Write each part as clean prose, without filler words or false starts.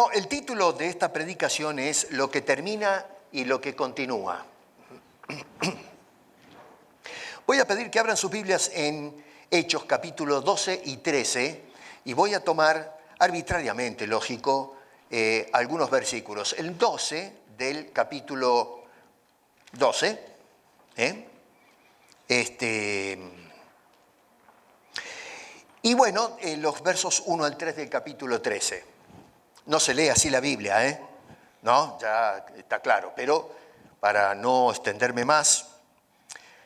Bueno, el título de esta predicación es Lo que termina y lo que continúa. Voy a pedir que abran sus Biblias en Hechos capítulo 12 y 13 y voy a tomar arbitrariamente, lógico, algunos versículos. El 12 del capítulo 12, y bueno, los versos 1 al 3 del capítulo 13. No se lee así la Biblia, ¿no? Ya está claro, pero para no extenderme más,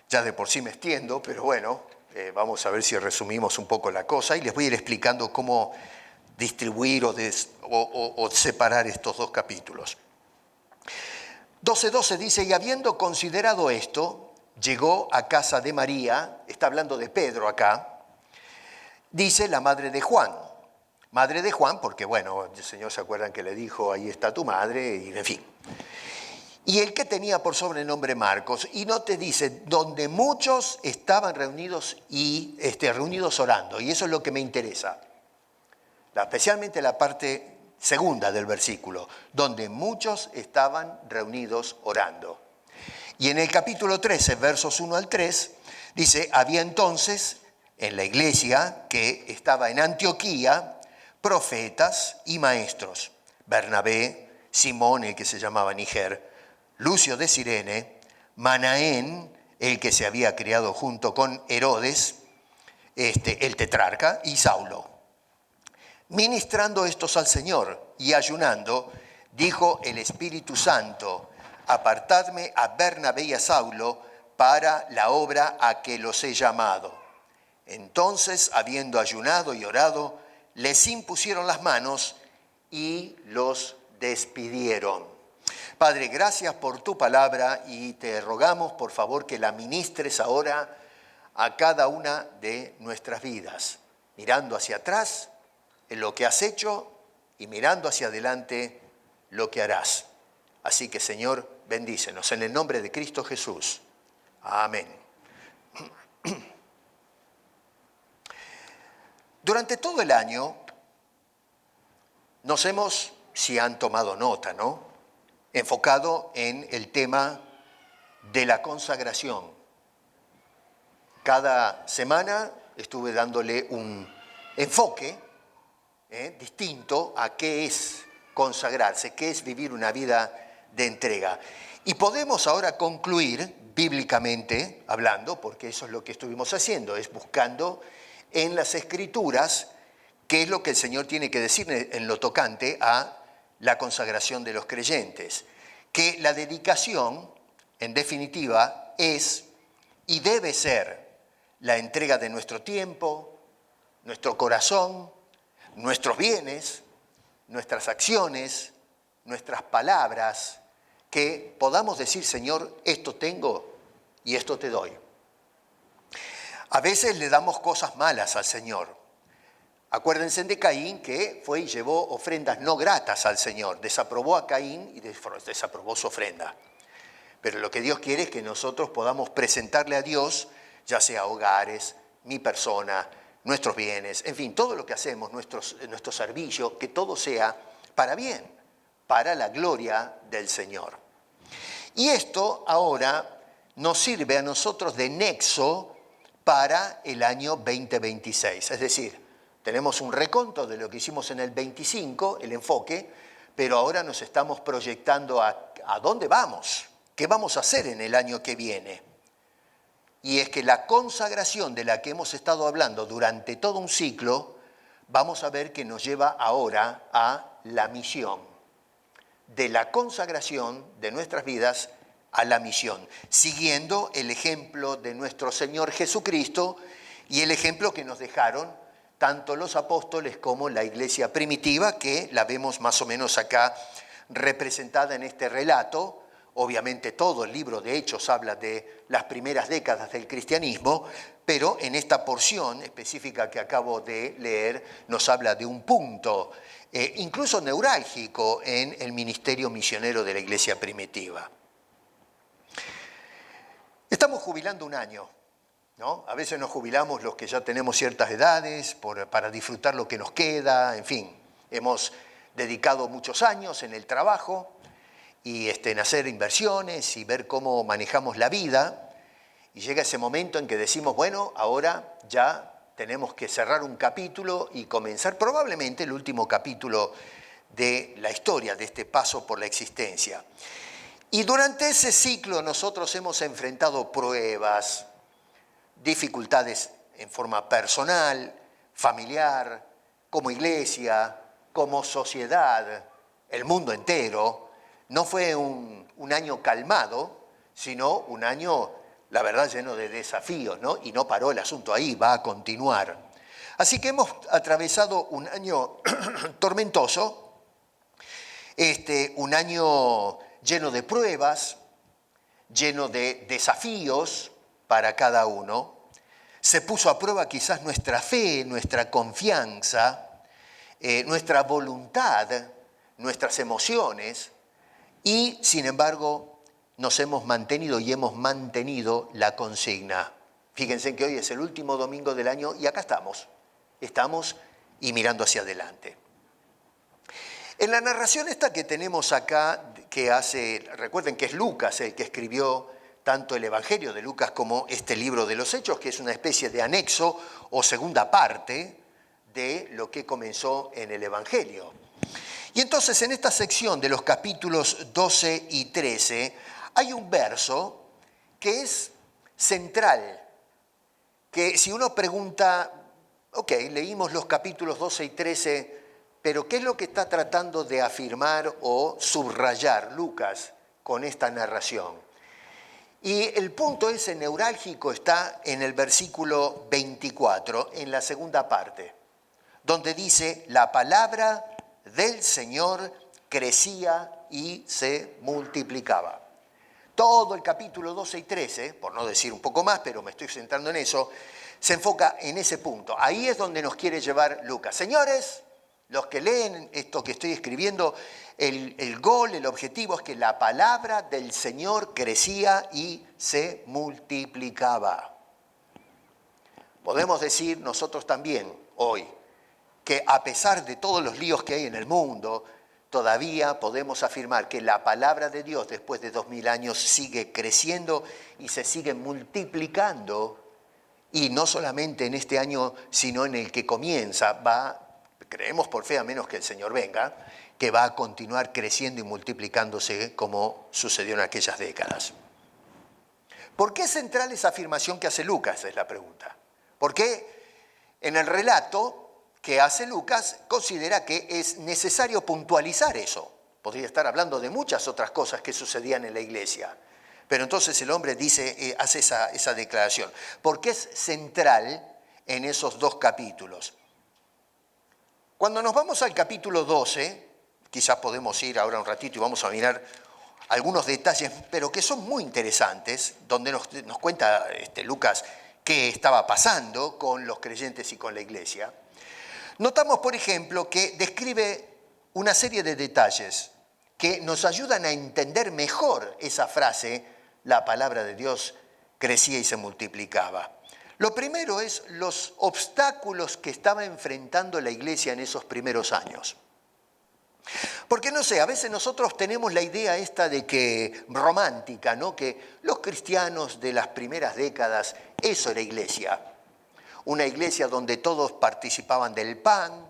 ya de por sí me extiendo, pero bueno, vamos a ver si resumimos un poco la cosa y les voy a ir explicando cómo distribuir o separar estos dos capítulos. 12:12 dice, y habiendo considerado esto, llegó a casa de María, está hablando de Pedro acá, dice la madre de Juan. Madre de Juan, porque bueno, el Señor se acuerdan que le dijo, ahí está tu madre, y en fin. Y el que tenía por sobrenombre Marcos, y no te dice, donde muchos estaban reunidos reunidos orando, y eso es lo que me interesa. Especialmente la parte segunda del versículo, donde muchos estaban reunidos orando. Y en el capítulo 13, versos 1 al 3, dice, había entonces en la iglesia que estaba en Antioquía, profetas y maestros, Bernabé, Simón, el que se llamaba Niger, Lucio de Cirene, Manaén, el que se había criado junto con Herodes, el tetrarca, y Saulo. Ministrando estos al Señor y ayunando, dijo el Espíritu Santo, apartadme a Bernabé y a Saulo para la obra a que los he llamado. Entonces, habiendo ayunado y orado, les impusieron las manos y los despidieron. Padre, gracias por tu palabra y te rogamos, por favor, que la ministres ahora a cada una de nuestras vidas, mirando hacia atrás en lo que has hecho y mirando hacia adelante lo que harás. Así que, Señor, bendícenos en el nombre de Cristo Jesús. Amén. Durante todo el año nos hemos, si han tomado nota, ¿no?, enfocado en el tema de la consagración. Cada semana estuve dándole un enfoque distinto a qué es consagrarse, qué es vivir una vida de entrega. Y podemos ahora concluir, bíblicamente hablando, porque eso es lo que estuvimos haciendo, es buscando en las Escrituras qué es lo que el Señor tiene que decir en lo tocante a la consagración de los creyentes. Que la dedicación, en definitiva, es y debe ser la entrega de nuestro tiempo, nuestro corazón, nuestros bienes, nuestras acciones, nuestras palabras, que podamos decir, Señor, esto tengo y esto te doy. A veces le damos cosas malas al Señor. Acuérdense de Caín, que fue y llevó ofrendas no gratas al Señor. Desaprobó a Caín y desaprobó su ofrenda. Pero lo que Dios quiere es que nosotros podamos presentarle a Dios, ya sea hogares, mi persona, nuestros bienes, en fin, todo lo que hacemos, nuestro servicio, que todo sea para bien, para la gloria del Señor. Y esto ahora nos sirve a nosotros de nexo para el año 2026. Es decir, tenemos un reconto de lo que hicimos en el 25, el enfoque, pero ahora nos estamos proyectando a dónde vamos, qué vamos a hacer en el año que viene. Y es que la consagración de la que hemos estado hablando durante todo un ciclo, vamos a ver que nos lleva ahora a la misión. De la consagración de nuestras vidas a la misión, siguiendo el ejemplo de nuestro Señor Jesucristo y el ejemplo que nos dejaron tanto los apóstoles como la iglesia primitiva, que la vemos más o menos acá representada en este relato. Obviamente todo el libro de Hechos habla de las primeras décadas del cristianismo, pero en esta porción específica que acabo de leer nos habla de un punto, incluso neurálgico en el ministerio misionero de la iglesia primitiva. Estamos jubilando un año, ¿no? A veces nos jubilamos los que ya tenemos ciertas edades para disfrutar lo que nos queda, en fin. Hemos dedicado muchos años en el trabajo y en hacer inversiones y ver cómo manejamos la vida. Y llega ese momento en que decimos, bueno, ahora ya tenemos que cerrar un capítulo y comenzar probablemente el último capítulo de la historia, de este paso por la existencia. Y durante ese ciclo nosotros hemos enfrentado pruebas, dificultades en forma personal, familiar, como iglesia, como sociedad, el mundo entero. No fue un año calmado, sino un año, la verdad, lleno de desafíos, ¿no? Y no paró el asunto ahí, va a continuar. Así que hemos atravesado un año tormentoso, un año lleno de pruebas, lleno de desafíos para cada uno. Se puso a prueba quizás nuestra fe, nuestra confianza, nuestra voluntad, nuestras emociones, y sin embargo nos hemos mantenido y hemos mantenido la consigna. Fíjense que hoy es el último domingo del año y acá estamos y mirando hacia adelante. En la narración esta que tenemos acá, recuerden que es Lucas el que escribió tanto el Evangelio de Lucas como este libro de los Hechos, que es una especie de anexo o segunda parte de lo que comenzó en el Evangelio. Y entonces en esta sección de los capítulos 12 y 13 hay un verso que es central, que si uno pregunta, ok, leímos los capítulos 12 y 13, pero ¿qué es lo que está tratando de afirmar o subrayar Lucas con esta narración? Y el punto ese neurálgico está en el versículo 24, en la segunda parte, donde dice, la palabra del Señor crecía y se multiplicaba. Todo el capítulo 12 y 13, por no decir un poco más, pero me estoy centrando en eso, se enfoca en ese punto. Ahí es donde nos quiere llevar Lucas. Señores, los que leen esto que estoy escribiendo, el objetivo es que la palabra del Señor crecía y se multiplicaba. Podemos decir nosotros también hoy que a pesar de todos los líos que hay en el mundo, todavía podemos afirmar que la palabra de Dios después de 2000 años sigue creciendo y se sigue multiplicando, y no solamente en este año, sino en el que comienza, creemos por fe, a menos que el Señor venga, que va a continuar creciendo y multiplicándose como sucedió en aquellas décadas. ¿Por qué es central esa afirmación que hace Lucas? Es la pregunta. Porque en el relato que hace Lucas considera que es necesario puntualizar eso. Podría estar hablando de muchas otras cosas que sucedían en la iglesia. Pero entonces el hombre hace esa declaración. ¿Por qué es central en esos dos capítulos? Cuando nos vamos al capítulo 12, quizás podemos ir ahora un ratito y vamos a mirar algunos detalles, pero que son muy interesantes, donde nos cuenta Lucas qué estaba pasando con los creyentes y con la iglesia. Notamos, por ejemplo, que describe una serie de detalles que nos ayudan a entender mejor esa frase, la palabra de Dios crecía y se multiplicaba. Lo primero es los obstáculos que estaba enfrentando la iglesia en esos primeros años. Porque no sé, a veces nosotros tenemos la idea esta de que, romántica, ¿no? Que los cristianos de las primeras décadas, eso era iglesia. Una iglesia donde todos participaban del pan,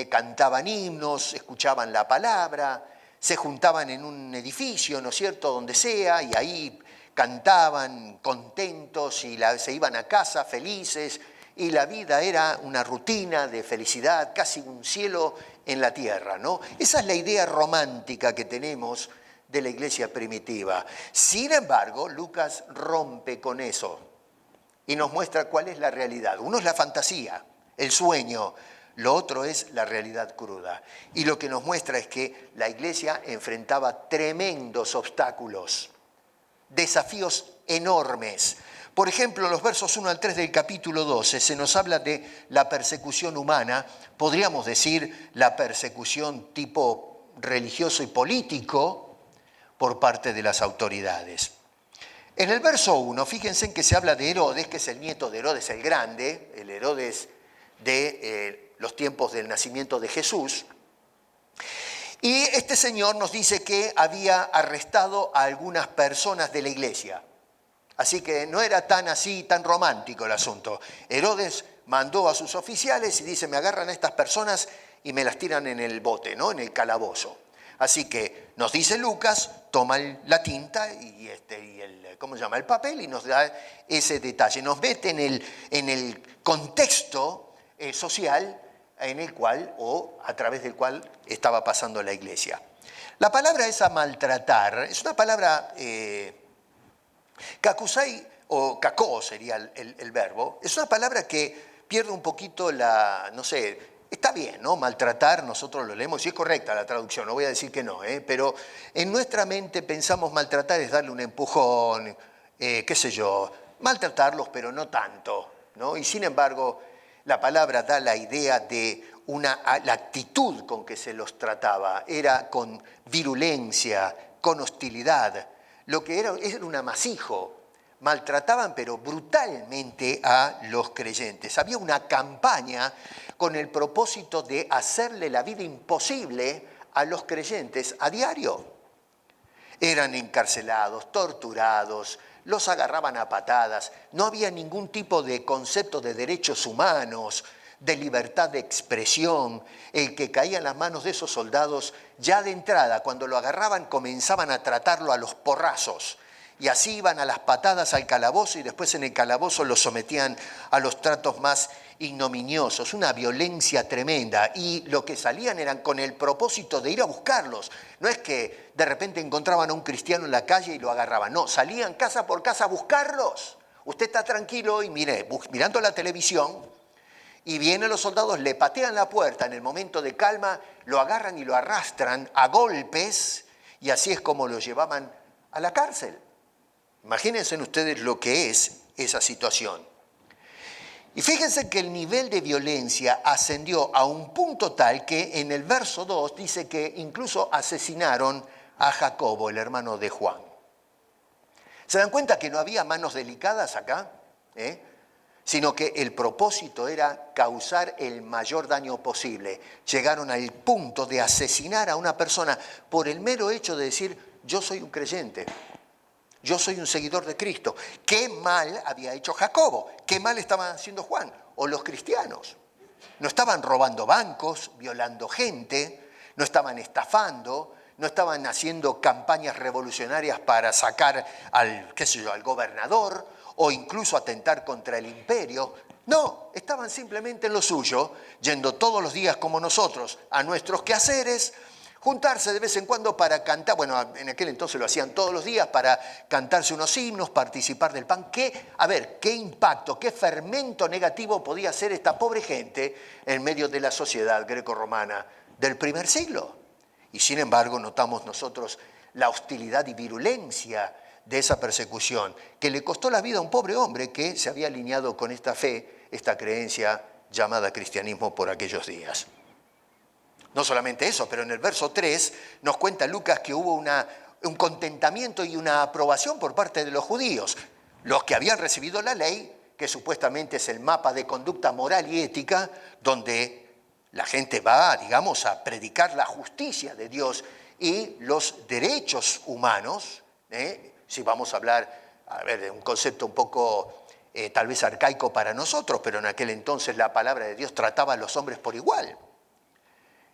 cantaban himnos, escuchaban la palabra, se juntaban en un edificio, ¿no es cierto?, donde sea, y ahí cantaban contentos y se iban a casa felices, y la vida era una rutina de felicidad, casi un cielo en la tierra, ¿no? Esa es la idea romántica que tenemos de la iglesia primitiva. Sin embargo, Lucas rompe con eso y nos muestra cuál es la realidad. Uno es la fantasía, el sueño, lo otro es la realidad cruda. Y lo que nos muestra es que la iglesia enfrentaba tremendos obstáculos, desafíos enormes. Por ejemplo, los versos 1 al 3 del capítulo 12 se nos habla de la persecución humana, podríamos decir la persecución tipo religioso y político por parte de las autoridades. En el verso 1, fíjense en que se habla de Herodes, que es el nieto de Herodes el Grande, el Herodes de los tiempos del nacimiento de Jesús. Y este señor nos dice que había arrestado a algunas personas de la iglesia. Así que no era tan así, tan romántico el asunto. Herodes mandó a sus oficiales y dice, me agarran a estas personas y me las tiran en el bote, ¿no? En el calabozo. Así que nos dice Lucas, toma la tinta y el, ¿cómo se llama? El papel y nos da ese detalle. Nos mete en el contexto social en el cual o a través del cual estaba pasando la iglesia. La palabra esa maltratar es una palabra, kakusai o kakó sería el verbo, es una palabra que pierde un poquito no sé, está bien, ¿no? Maltratar, nosotros lo leemos y es correcta la traducción, no voy a decir que no, pero en nuestra mente pensamos maltratar es darle un empujón, qué sé yo, maltratarlos pero no tanto, ¿no? Y sin embargo, la palabra da la idea de la actitud con que se los trataba, era con virulencia, con hostilidad, lo que era un amasijo. Maltrataban pero brutalmente a los creyentes. Había una campaña con el propósito de hacerle la vida imposible a los creyentes a diario. Eran encarcelados, torturados, los agarraban a patadas, no había ningún tipo de concepto de derechos humanos, de libertad de expresión. El que caía en las manos de esos soldados, ya de entrada, cuando lo agarraban, comenzaban a tratarlo a los porrazos. Y así iban a las patadas al calabozo y después en el calabozo los sometían a los tratos más ignominiosos, una violencia tremenda. Y lo que salían eran con el propósito de ir a buscarlos. No es que de repente encontraban a un cristiano en la calle y lo agarraban. No, salían casa por casa a buscarlos. Usted está tranquilo y mire, mirando la televisión y vienen los soldados, le patean la puerta en el momento de calma, lo agarran y lo arrastran a golpes y así es como lo llevaban a la cárcel. Imagínense ustedes lo que es esa situación. Y fíjense que el nivel de violencia ascendió a un punto tal que en el verso 2 dice que incluso asesinaron a Jacobo, el hermano de Juan. ¿Se dan cuenta que no había manos delicadas acá? Sino que el propósito era causar el mayor daño posible. Llegaron al punto de asesinar a una persona por el mero hecho de decir, yo soy un creyente. Yo soy un seguidor de Cristo. ¿Qué mal había hecho Jacobo? ¿Qué mal estaban haciendo Juan? O los cristianos. No estaban robando bancos, violando gente, no estaban estafando, no estaban haciendo campañas revolucionarias para sacar al gobernador o incluso atentar contra el imperio. No, estaban simplemente en lo suyo, yendo todos los días como nosotros a nuestros quehaceres, juntarse de vez en cuando para cantar, bueno, en aquel entonces lo hacían todos los días, para cantarse unos himnos, participar del pan. ¿Qué impacto, qué fermento negativo podía hacer esta pobre gente en medio de la sociedad grecorromana del primer siglo? Y sin embargo notamos nosotros la hostilidad y virulencia de esa persecución, que le costó la vida a un pobre hombre que se había alineado con esta fe, esta creencia llamada cristianismo por aquellos días. No solamente eso, pero en el verso 3 nos cuenta Lucas que hubo un contentamiento y una aprobación por parte de los judíos, los que habían recibido la ley, que supuestamente es el mapa de conducta moral y ética, donde la gente va, digamos, a predicar la justicia de Dios y los derechos humanos. Si vamos a hablar, de un concepto un poco tal vez arcaico para nosotros, pero en aquel entonces la palabra de Dios trataba a los hombres por igual.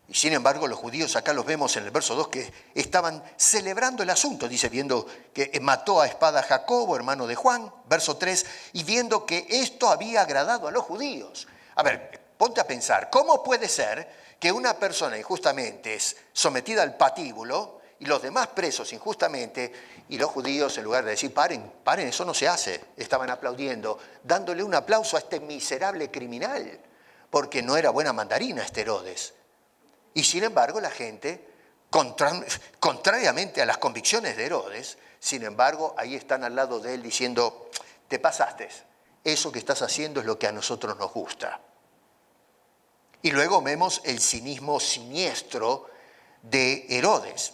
Y sin embargo los judíos, acá los vemos en el verso 2, que estaban celebrando el asunto, dice, viendo que mató a espada a Jacobo, hermano de Juan, verso 3, y viendo que esto había agradado a los judíos. A ver, ponte a pensar, ¿cómo puede ser que una persona injustamente es sometida al patíbulo y los demás presos injustamente, y los judíos en lugar de decir, paren, eso no se hace, estaban aplaudiendo, dándole un aplauso a este miserable criminal, porque no era buena mandarina este Herodes? Y sin embargo la gente, contrariamente a las convicciones de Herodes, sin embargo ahí están al lado de él diciendo, te pasaste, eso que estás haciendo es lo que a nosotros nos gusta. Y luego vemos el cinismo siniestro de Herodes.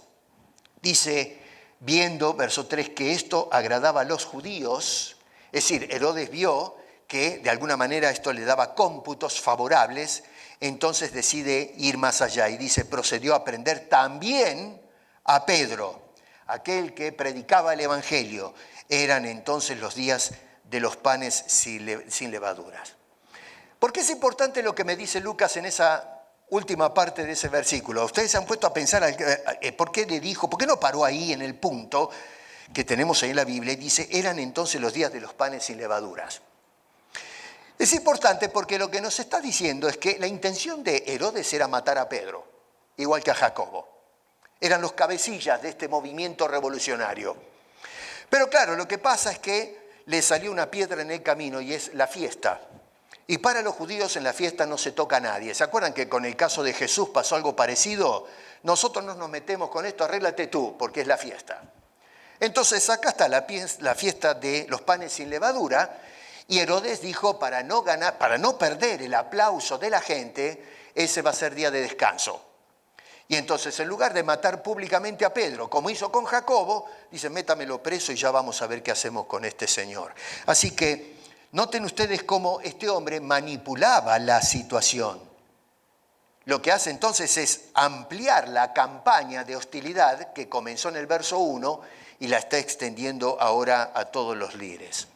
Dice, viendo, verso 3, que esto agradaba a los judíos, es decir, Herodes vio que de alguna manera esto le daba cómputos favorables entonces decide ir más allá y dice, procedió a prender también a Pedro, aquel que predicaba el Evangelio. Eran entonces los días de los panes sin levaduras. ¿Por qué es importante lo que me dice Lucas en esa última parte de ese versículo? Ustedes se han puesto a pensar por qué le dijo, por qué no paró ahí en el punto que tenemos ahí en la Biblia y dice, eran entonces los días de los panes sin levaduras. Es importante porque lo que nos está diciendo es que la intención de Herodes era matar a Pedro, igual que a Jacobo. Eran los cabecillas de este movimiento revolucionario. Pero claro, lo que pasa es que le salió una piedra en el camino y es la fiesta. Y para los judíos en la fiesta no se toca a nadie. ¿Se acuerdan que con el caso de Jesús pasó algo parecido? Nosotros no nos metemos con esto, arréglate tú, porque es la fiesta. Entonces acá está la fiesta de los panes sin levadura. Y Herodes dijo, para no perder el aplauso de la gente, ese va a ser día de descanso. Y entonces, en lugar de matar públicamente a Pedro, como hizo con Jacobo, dice, métamelo preso y ya vamos a ver qué hacemos con este señor. Así que, noten ustedes cómo este hombre manipulaba la situación. Lo que hace entonces es ampliar la campaña de hostilidad que comenzó en el verso 1 y la está extendiendo ahora a todos los líderes.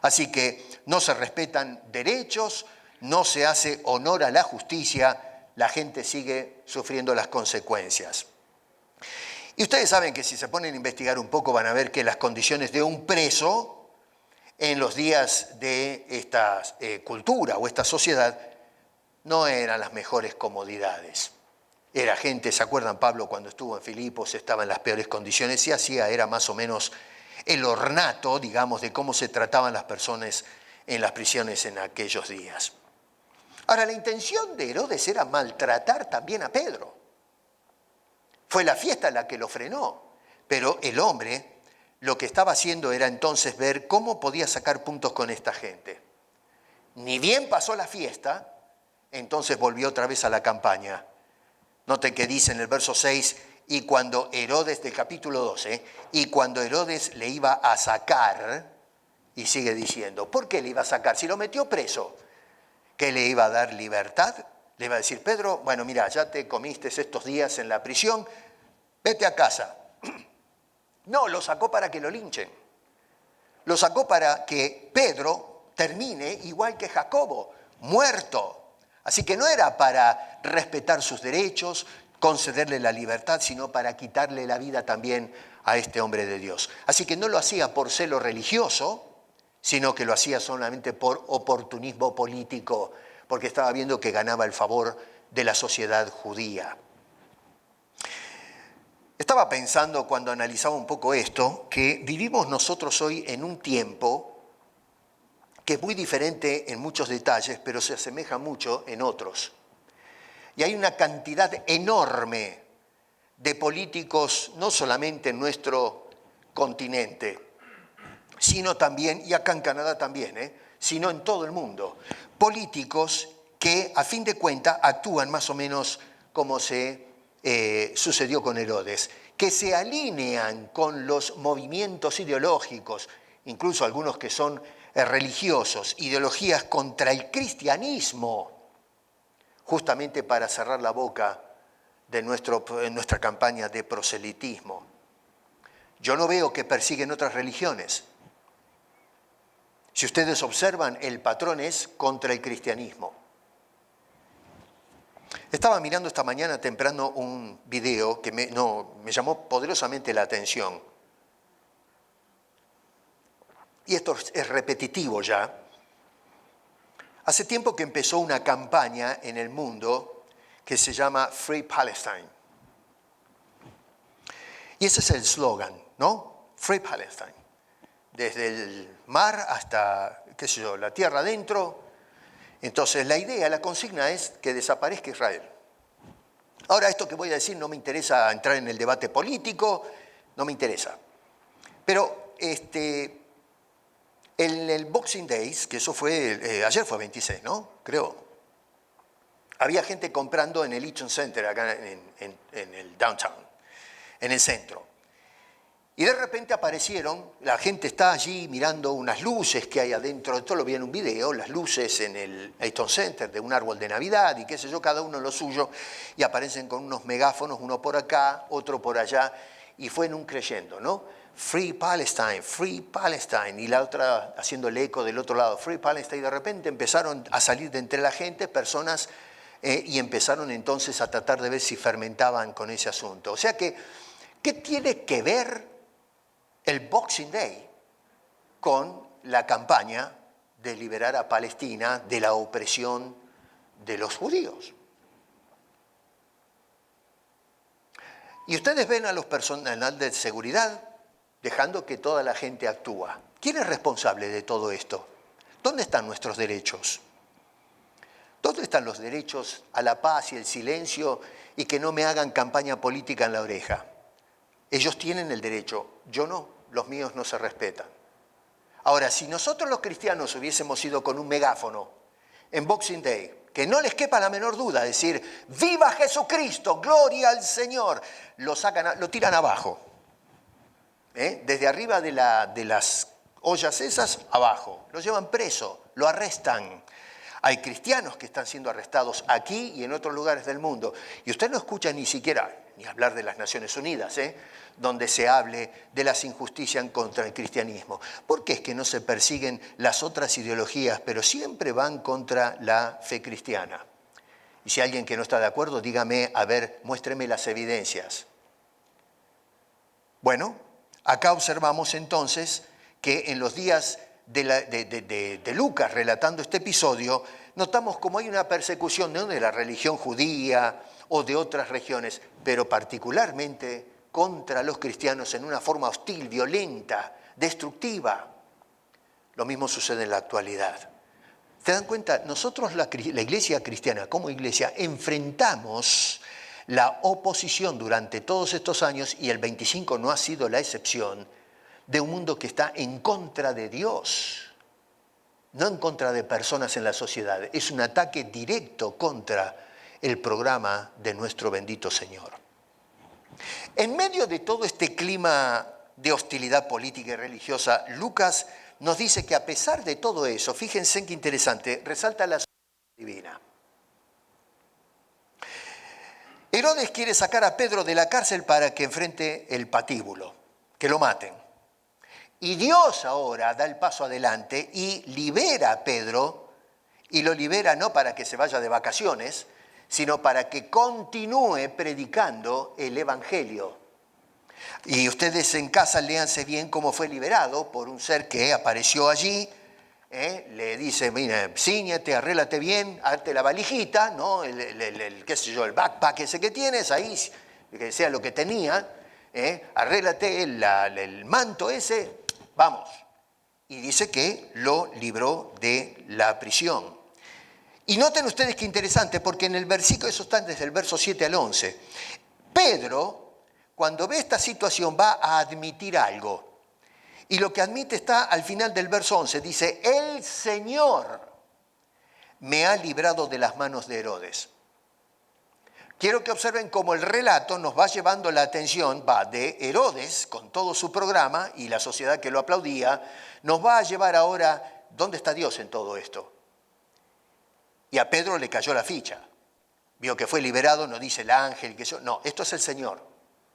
Así que no se respetan derechos, no se hace honor a la justicia, la gente sigue sufriendo las consecuencias. Y ustedes saben que si se ponen a investigar un poco van a ver que las condiciones de un preso en los días de esta cultura o esta sociedad no eran las mejores comodidades. Era gente, ¿se acuerdan Pablo cuando estuvo en Filipos? Estaba en las peores condiciones y era más o menos el ornato, digamos, de cómo se trataban las personas en las prisiones en aquellos días. Ahora, la intención de Herodes era maltratar también a Pedro. Fue la fiesta la que lo frenó, pero el hombre lo que estaba haciendo era entonces ver cómo podía sacar puntos con esta gente. Ni bien pasó la fiesta, entonces volvió otra vez a la campaña. Noten que dice en el verso 6, y cuando Herodes, del capítulo 12, y cuando Herodes le iba a sacar, y sigue diciendo, ¿por qué le iba a sacar? Si lo metió preso, ¿qué le iba a dar libertad? Le iba a decir, Pedro, bueno, mira, ya te comiste estos días en la prisión, vete a casa. No, lo sacó para que lo linchen. Lo sacó para que Pedro termine igual que Jacobo, muerto. Así que no era para respetar sus derechos, concederle la libertad, sino para quitarle la vida también a este hombre de Dios. Así que no lo hacía por celo religioso, sino que lo hacía solamente por oportunismo político, porque estaba viendo que ganaba el favor de la sociedad judía. Estaba pensando cuando analizaba un poco esto, que vivimos nosotros hoy en un tiempo que es muy diferente en muchos detalles, pero se asemeja mucho en otros. Y hay una cantidad enorme de políticos, no solamente en nuestro continente, sino también, y acá en Canadá también, sino en todo el mundo. Políticos que, a fin de cuentas, actúan más o menos como se sucedió con Herodes, que se alinean con los movimientos ideológicos, incluso algunos que son religiosos, ideologías contra el cristianismo, justamente para cerrar la boca de nuestra campaña de proselitismo. Yo no veo que persiguen otras religiones. Si ustedes observan, el patrón es contra el cristianismo. Estaba mirando esta mañana temprano un video que me llamó poderosamente la atención. Y esto es repetitivo ya. Hace tiempo que empezó una campaña en el mundo que se llama Free Palestine. Y ese es el slogan, ¿no? Free Palestine. Desde el mar hasta, qué sé yo, la tierra adentro. Entonces la idea, la consigna es que desaparezca Israel. Ahora, esto que voy a decir no me interesa entrar en el debate político, no me interesa. Pero en el Boxing Days, que eso fue, ayer fue 26, ¿no? Creo. Había gente comprando en el Eaton Center, acá en el downtown, en el centro. Y de repente aparecieron, la gente está allí mirando unas luces que hay adentro, esto lo vi en un video, las luces en el Eaton Center de un árbol de Navidad y qué sé yo, cada uno lo suyo, y aparecen con unos megáfonos, uno por acá, otro por allá, y fue en un creyendo, ¿no? Free Palestine, y la otra haciendo el eco del otro lado, Free Palestine, y de repente empezaron a salir de entre la gente personas y empezaron entonces a tratar de ver si fermentaban con ese asunto. O sea que, ¿qué tiene que ver el Boxing Day con la campaña de liberar a Palestina de la opresión de los judíos? Y ustedes ven a los personal de seguridad dejando que toda la gente actúa. ¿Quién es responsable de todo esto? ¿Dónde están nuestros derechos? ¿Dónde están los derechos a la paz y el silencio y que no me hagan campaña política en la oreja? Ellos tienen el derecho, yo no, los míos no se respetan. Ahora, si nosotros los cristianos hubiésemos ido con un megáfono en Boxing Day, que no les quepa la menor duda, decir, ¡viva Jesucristo, gloria al Señor!, lo tiran abajo. Desde arriba de las ollas esas, abajo. Lo llevan preso, lo arrestan. Hay cristianos que están siendo arrestados aquí y en otros lugares del mundo. Y usted no escucha ni siquiera, ni hablar de las Naciones Unidas, donde se hable de las injusticias contra el cristianismo. ¿Por qué es que no se persiguen las otras ideologías, pero siempre van contra la fe cristiana? Y si hay alguien que no está de acuerdo, dígame, a ver, muéstreme las evidencias. Bueno, acá observamos entonces que en los días de Lucas relatando este episodio, notamos como hay una persecución no de la religión judía o de otras regiones, pero particularmente contra los cristianos en una forma hostil, violenta, destructiva. Lo mismo sucede en la actualidad. ¿Se dan cuenta? Nosotros, la iglesia cristiana, como iglesia, enfrentamos la oposición durante todos estos años, y el 25 no ha sido la excepción, de un mundo que está en contra de Dios, no en contra de personas en la sociedad. Es un ataque directo contra el programa de nuestro bendito Señor. En medio de todo este clima de hostilidad política y religiosa, Lucas nos dice que a pesar de todo eso, fíjense qué interesante, resalta la soberanía divina. Herodes quiere sacar a Pedro de la cárcel para que enfrente el patíbulo, que lo maten. Y Dios ahora da el paso adelante y libera a Pedro, y lo libera no para que se vaya de vacaciones, sino para que continúe predicando el Evangelio. Y ustedes en casa léanse bien cómo fue liberado por un ser que apareció allí, le dice, mira, cíñete, arréglate bien, hazte la valijita, ¿no? Qué sé yo, el backpack ese que tienes, ahí, que sea lo que tenía, arréglate el manto ese, vamos. Y dice que lo libró de la prisión. Y noten ustedes qué interesante, porque en el versículo, eso está desde el verso 7 al 11, Pedro, cuando ve esta situación, va a admitir algo. Y lo que admite está al final del verso 11, dice, el Señor me ha librado de las manos de Herodes. Quiero que observen cómo el relato nos va llevando la atención, va de Herodes con todo su programa y la sociedad que lo aplaudía, nos va a llevar ahora, ¿dónde está Dios en todo esto? Y a Pedro le cayó la ficha. Vio que fue liberado, no dice el ángel, que eso, no, esto es el Señor.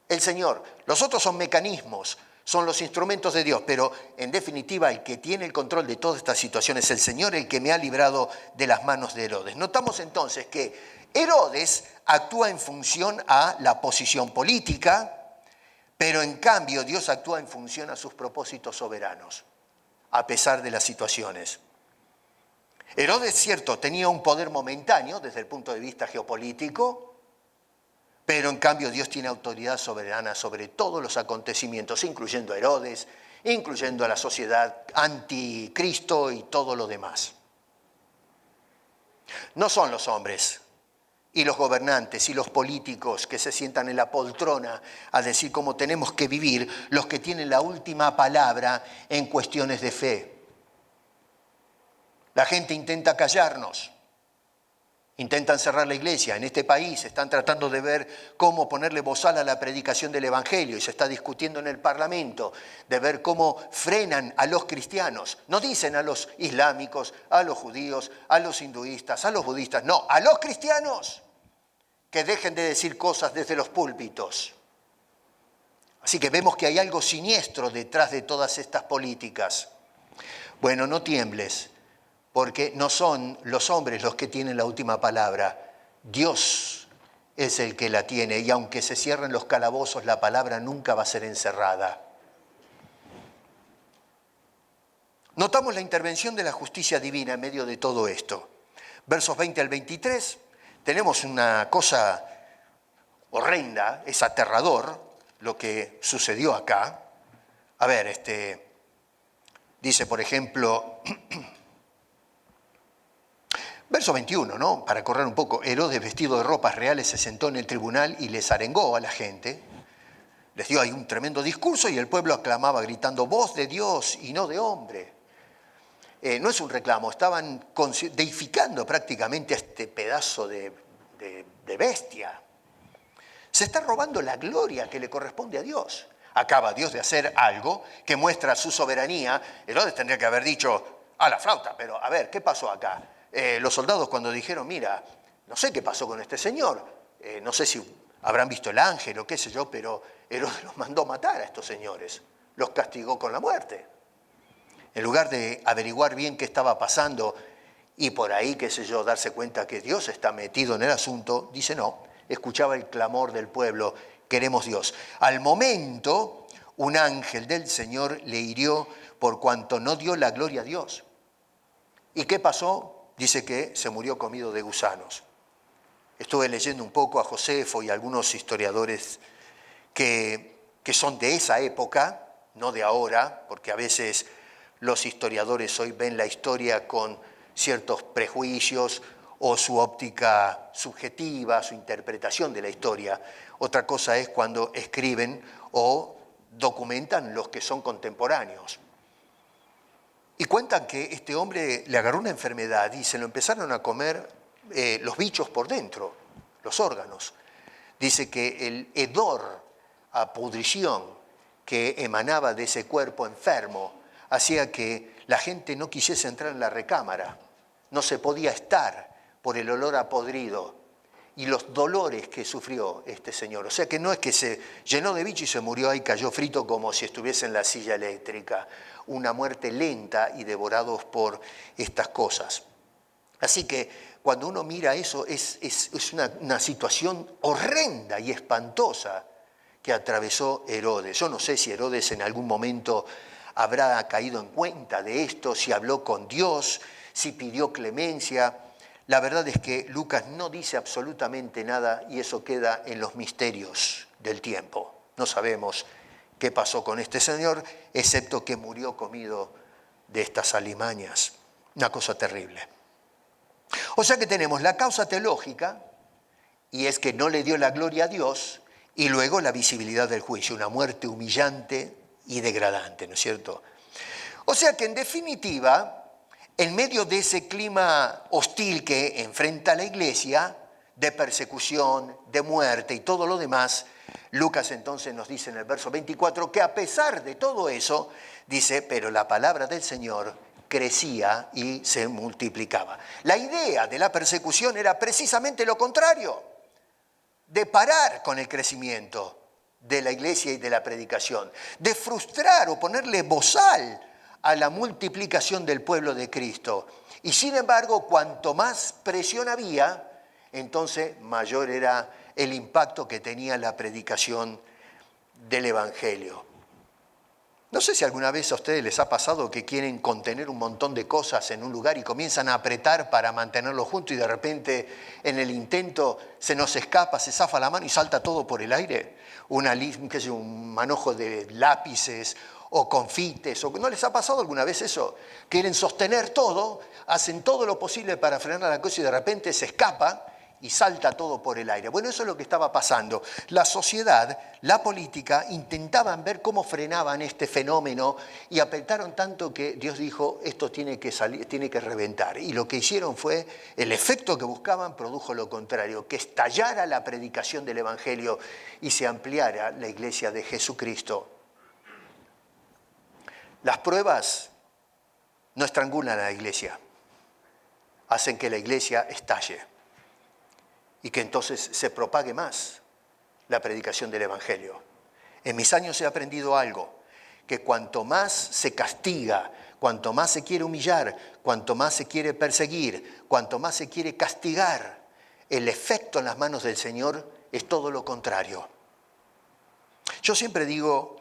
El Señor. Los otros son mecanismos, son los instrumentos de Dios, pero en definitiva el que tiene el control de toda esta situación es el Señor, el que me ha librado de las manos de Herodes. Notamos entonces que Herodes actúa en función a la posición política, pero en cambio Dios actúa en función a sus propósitos soberanos, a pesar de las situaciones. Herodes, cierto, tenía un poder momentáneo desde el punto de vista geopolítico, pero en cambio Dios tiene autoridad soberana sobre todos los acontecimientos, incluyendo a Herodes, incluyendo a la sociedad anticristo y todo lo demás. No son los hombres y los gobernantes y los políticos que se sientan en la poltrona a decir cómo tenemos que vivir los que tienen la última palabra en cuestiones de fe. La gente intenta callarnos, Intentan cerrar la iglesia. En este país están tratando de ver cómo ponerle bozal a la predicación del Evangelio y se está discutiendo en el Parlamento de ver cómo frenan a los cristianos. No dicen a los islámicos, a los judíos, a los hinduistas, a los budistas, no, a los cristianos que dejen de decir cosas desde los púlpitos. Así que vemos que hay algo siniestro detrás de todas estas políticas. Bueno, no tiembles, porque no son los hombres los que tienen la última palabra. Dios es el que la tiene, y aunque se cierren los calabozos, la palabra nunca va a ser encerrada. Notamos la intervención de la justicia divina en medio de todo esto. Versos 20 al 23, tenemos una cosa horrenda, es aterrador lo que sucedió acá. A ver, dice, por ejemplo, verso 21, ¿no? Para correr un poco, Herodes, vestido de ropas reales, se sentó en el tribunal y les arengó a la gente. Les dio ahí un tremendo discurso y el pueblo aclamaba gritando, voz de Dios y no de hombre. No es un reclamo, estaban deificando prácticamente a este pedazo de bestia. Se está robando la gloria que le corresponde a Dios. Acaba Dios de hacer algo que muestra su soberanía. Herodes tendría que haber dicho, a la flauta, pero a ver, ¿qué pasó acá? Los soldados cuando dijeron, mira, no sé qué pasó con este señor, no sé si habrán visto el ángel o qué sé yo, pero Herodes los mandó matar a estos señores, los castigó con la muerte. En lugar de averiguar bien qué estaba pasando y por ahí, qué sé yo, darse cuenta que Dios está metido en el asunto, dice no, escuchaba el clamor del pueblo, queremos Dios. Al momento, un ángel del Señor le hirió por cuanto no dio la gloria a Dios. ¿Y qué pasó? Dice que se murió comido de gusanos. Estuve leyendo un poco a Josefo y a algunos historiadores que son de esa época, no de ahora, porque a veces los historiadores hoy ven la historia con ciertos prejuicios o su óptica subjetiva, su interpretación de la historia. Otra cosa es cuando escriben o documentan los que son contemporáneos. Y cuentan que este hombre le agarró una enfermedad y se lo empezaron a comer los bichos por dentro, los órganos. Dice que el hedor a pudrición que emanaba de ese cuerpo enfermo hacía que la gente no quisiese entrar en la recámara. No se podía estar por el olor a podrido y los dolores que sufrió este señor. O sea que no es que se llenó de bicho y se murió ahí, cayó frito como si estuviese en la silla eléctrica. Una muerte lenta y devorados por estas cosas. Así que cuando uno mira eso, es una situación horrenda y espantosa que atravesó Herodes. Yo no sé si Herodes en algún momento habrá caído en cuenta de esto, si habló con Dios, si pidió clemencia. La verdad es que Lucas no dice absolutamente nada y eso queda en los misterios del tiempo. No sabemos qué pasó con este señor, excepto que murió comido de estas alimañas. Una cosa terrible. O sea que tenemos la causa teológica, y es que no le dio la gloria a Dios, y luego la visibilidad del juicio, una muerte humillante y degradante, ¿no es cierto? O sea que en definitiva, en medio de ese clima hostil que enfrenta la iglesia, de persecución, de muerte y todo lo demás, Lucas entonces nos dice en el verso 24 que a pesar de todo eso, dice, pero la palabra del Señor crecía y se multiplicaba. La idea de la persecución era precisamente lo contrario, de parar con el crecimiento de la iglesia y de la predicación, de frustrar o ponerle bozal a la multiplicación del pueblo de Cristo. Y sin embargo, cuanto más presión había, entonces mayor era el impacto que tenía la predicación del Evangelio. No sé si alguna vez a ustedes les ha pasado que quieren contener un montón de cosas en un lugar y comienzan a apretar para mantenerlo junto y de repente en el intento se nos escapa, se zafa la mano y salta todo por el aire. Un manojo de lápices o confites. ¿No les ha pasado alguna vez eso? Quieren sostener todo, hacen todo lo posible para frenar la cosa y de repente se escapa y salta todo por el aire. Bueno, eso es lo que estaba pasando. La sociedad, la política, intentaban ver cómo frenaban este fenómeno y apretaron tanto que Dios dijo, esto tiene que salir, tiene que reventar. Y lo que hicieron fue, el efecto que buscaban produjo lo contrario, que estallara la predicación del Evangelio y se ampliara la iglesia de Jesucristo. Las pruebas no estrangulan a la iglesia, hacen que la iglesia estalle y que entonces se propague más la predicación del Evangelio. En mis años he aprendido algo, que cuanto más se castiga, cuanto más se quiere humillar, cuanto más se quiere perseguir, cuanto más se quiere castigar, el efecto en las manos del Señor es todo lo contrario. Yo siempre digo,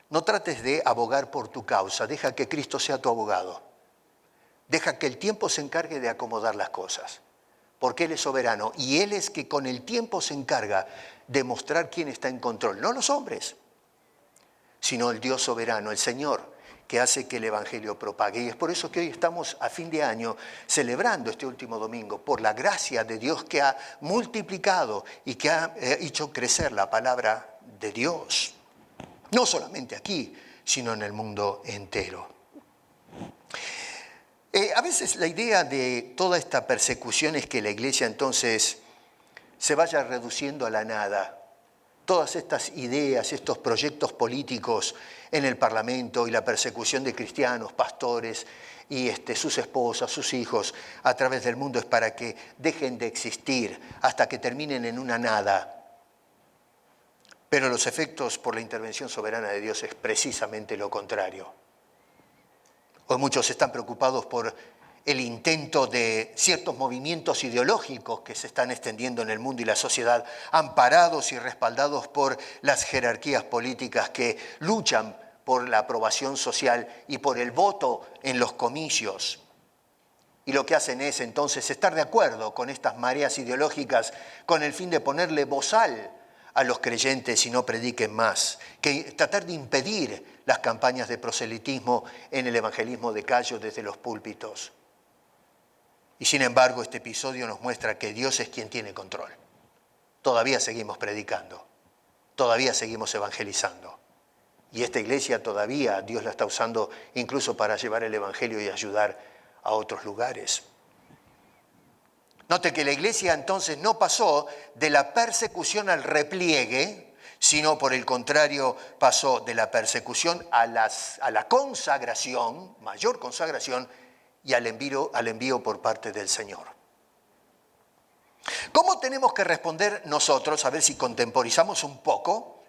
no trates de abogar por tu causa, deja que Cristo sea tu abogado. Deja que el tiempo se encargue de acomodar las cosas, porque Él es soberano y Él es que con el tiempo se encarga de mostrar quién está en control, no los hombres, sino el Dios soberano, el Señor, que hace que el Evangelio propague. Y es por eso que hoy estamos a fin de año celebrando este último domingo, por la gracia de Dios que ha multiplicado y que ha hecho crecer la palabra de Dios, no solamente aquí, sino en el mundo entero. A veces la idea de toda esta persecución es que la iglesia entonces se vaya reduciendo a la nada. Todas estas ideas, estos proyectos políticos en el Parlamento y la persecución de cristianos, pastores y sus esposas, sus hijos a través del mundo es para que dejen de existir hasta que terminen en una nada. Pero los efectos por la intervención soberana de Dios es precisamente lo contrario. Hoy muchos están preocupados por el intento de ciertos movimientos ideológicos que se están extendiendo en el mundo y la sociedad, amparados y respaldados por las jerarquías políticas que luchan por la aprobación social y por el voto en los comicios. Y lo que hacen es entonces estar de acuerdo con estas mareas ideológicas con el fin de ponerle bozal a los creyentes y no prediquen más, que tratar de impedir las campañas de proselitismo en el evangelismo de callo desde los púlpitos. Y sin embargo, este episodio nos muestra que Dios es quien tiene control. Todavía seguimos predicando, todavía seguimos evangelizando. Y esta iglesia todavía Dios la está usando incluso para llevar el evangelio y ayudar a otros lugares. Note que la iglesia entonces no pasó de la persecución al repliegue, sino por el contrario pasó de la persecución a la consagración, mayor consagración, y al envío por parte del Señor. ¿Cómo tenemos que responder nosotros? A ver si contemporizamos un poco.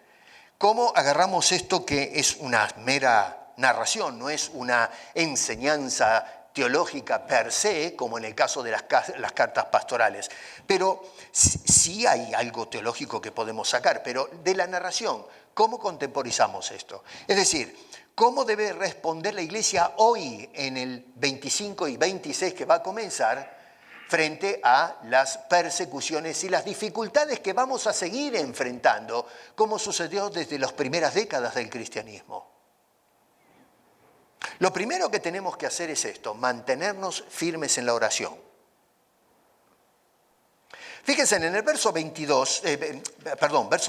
¿Cómo agarramos esto que es una mera narración, no es una enseñanza teológica per se, como en el caso de las cartas pastorales? Pero sí hay algo teológico que podemos sacar, pero de la narración, ¿cómo contemporizamos esto? Es decir, ¿cómo debe responder la iglesia hoy en el 25 y 26 que va a comenzar frente a las persecuciones y las dificultades que vamos a seguir enfrentando, como sucedió desde las primeras décadas del cristianismo? Lo primero que tenemos que hacer es esto, mantenernos firmes en la oración. Fíjense, en el verso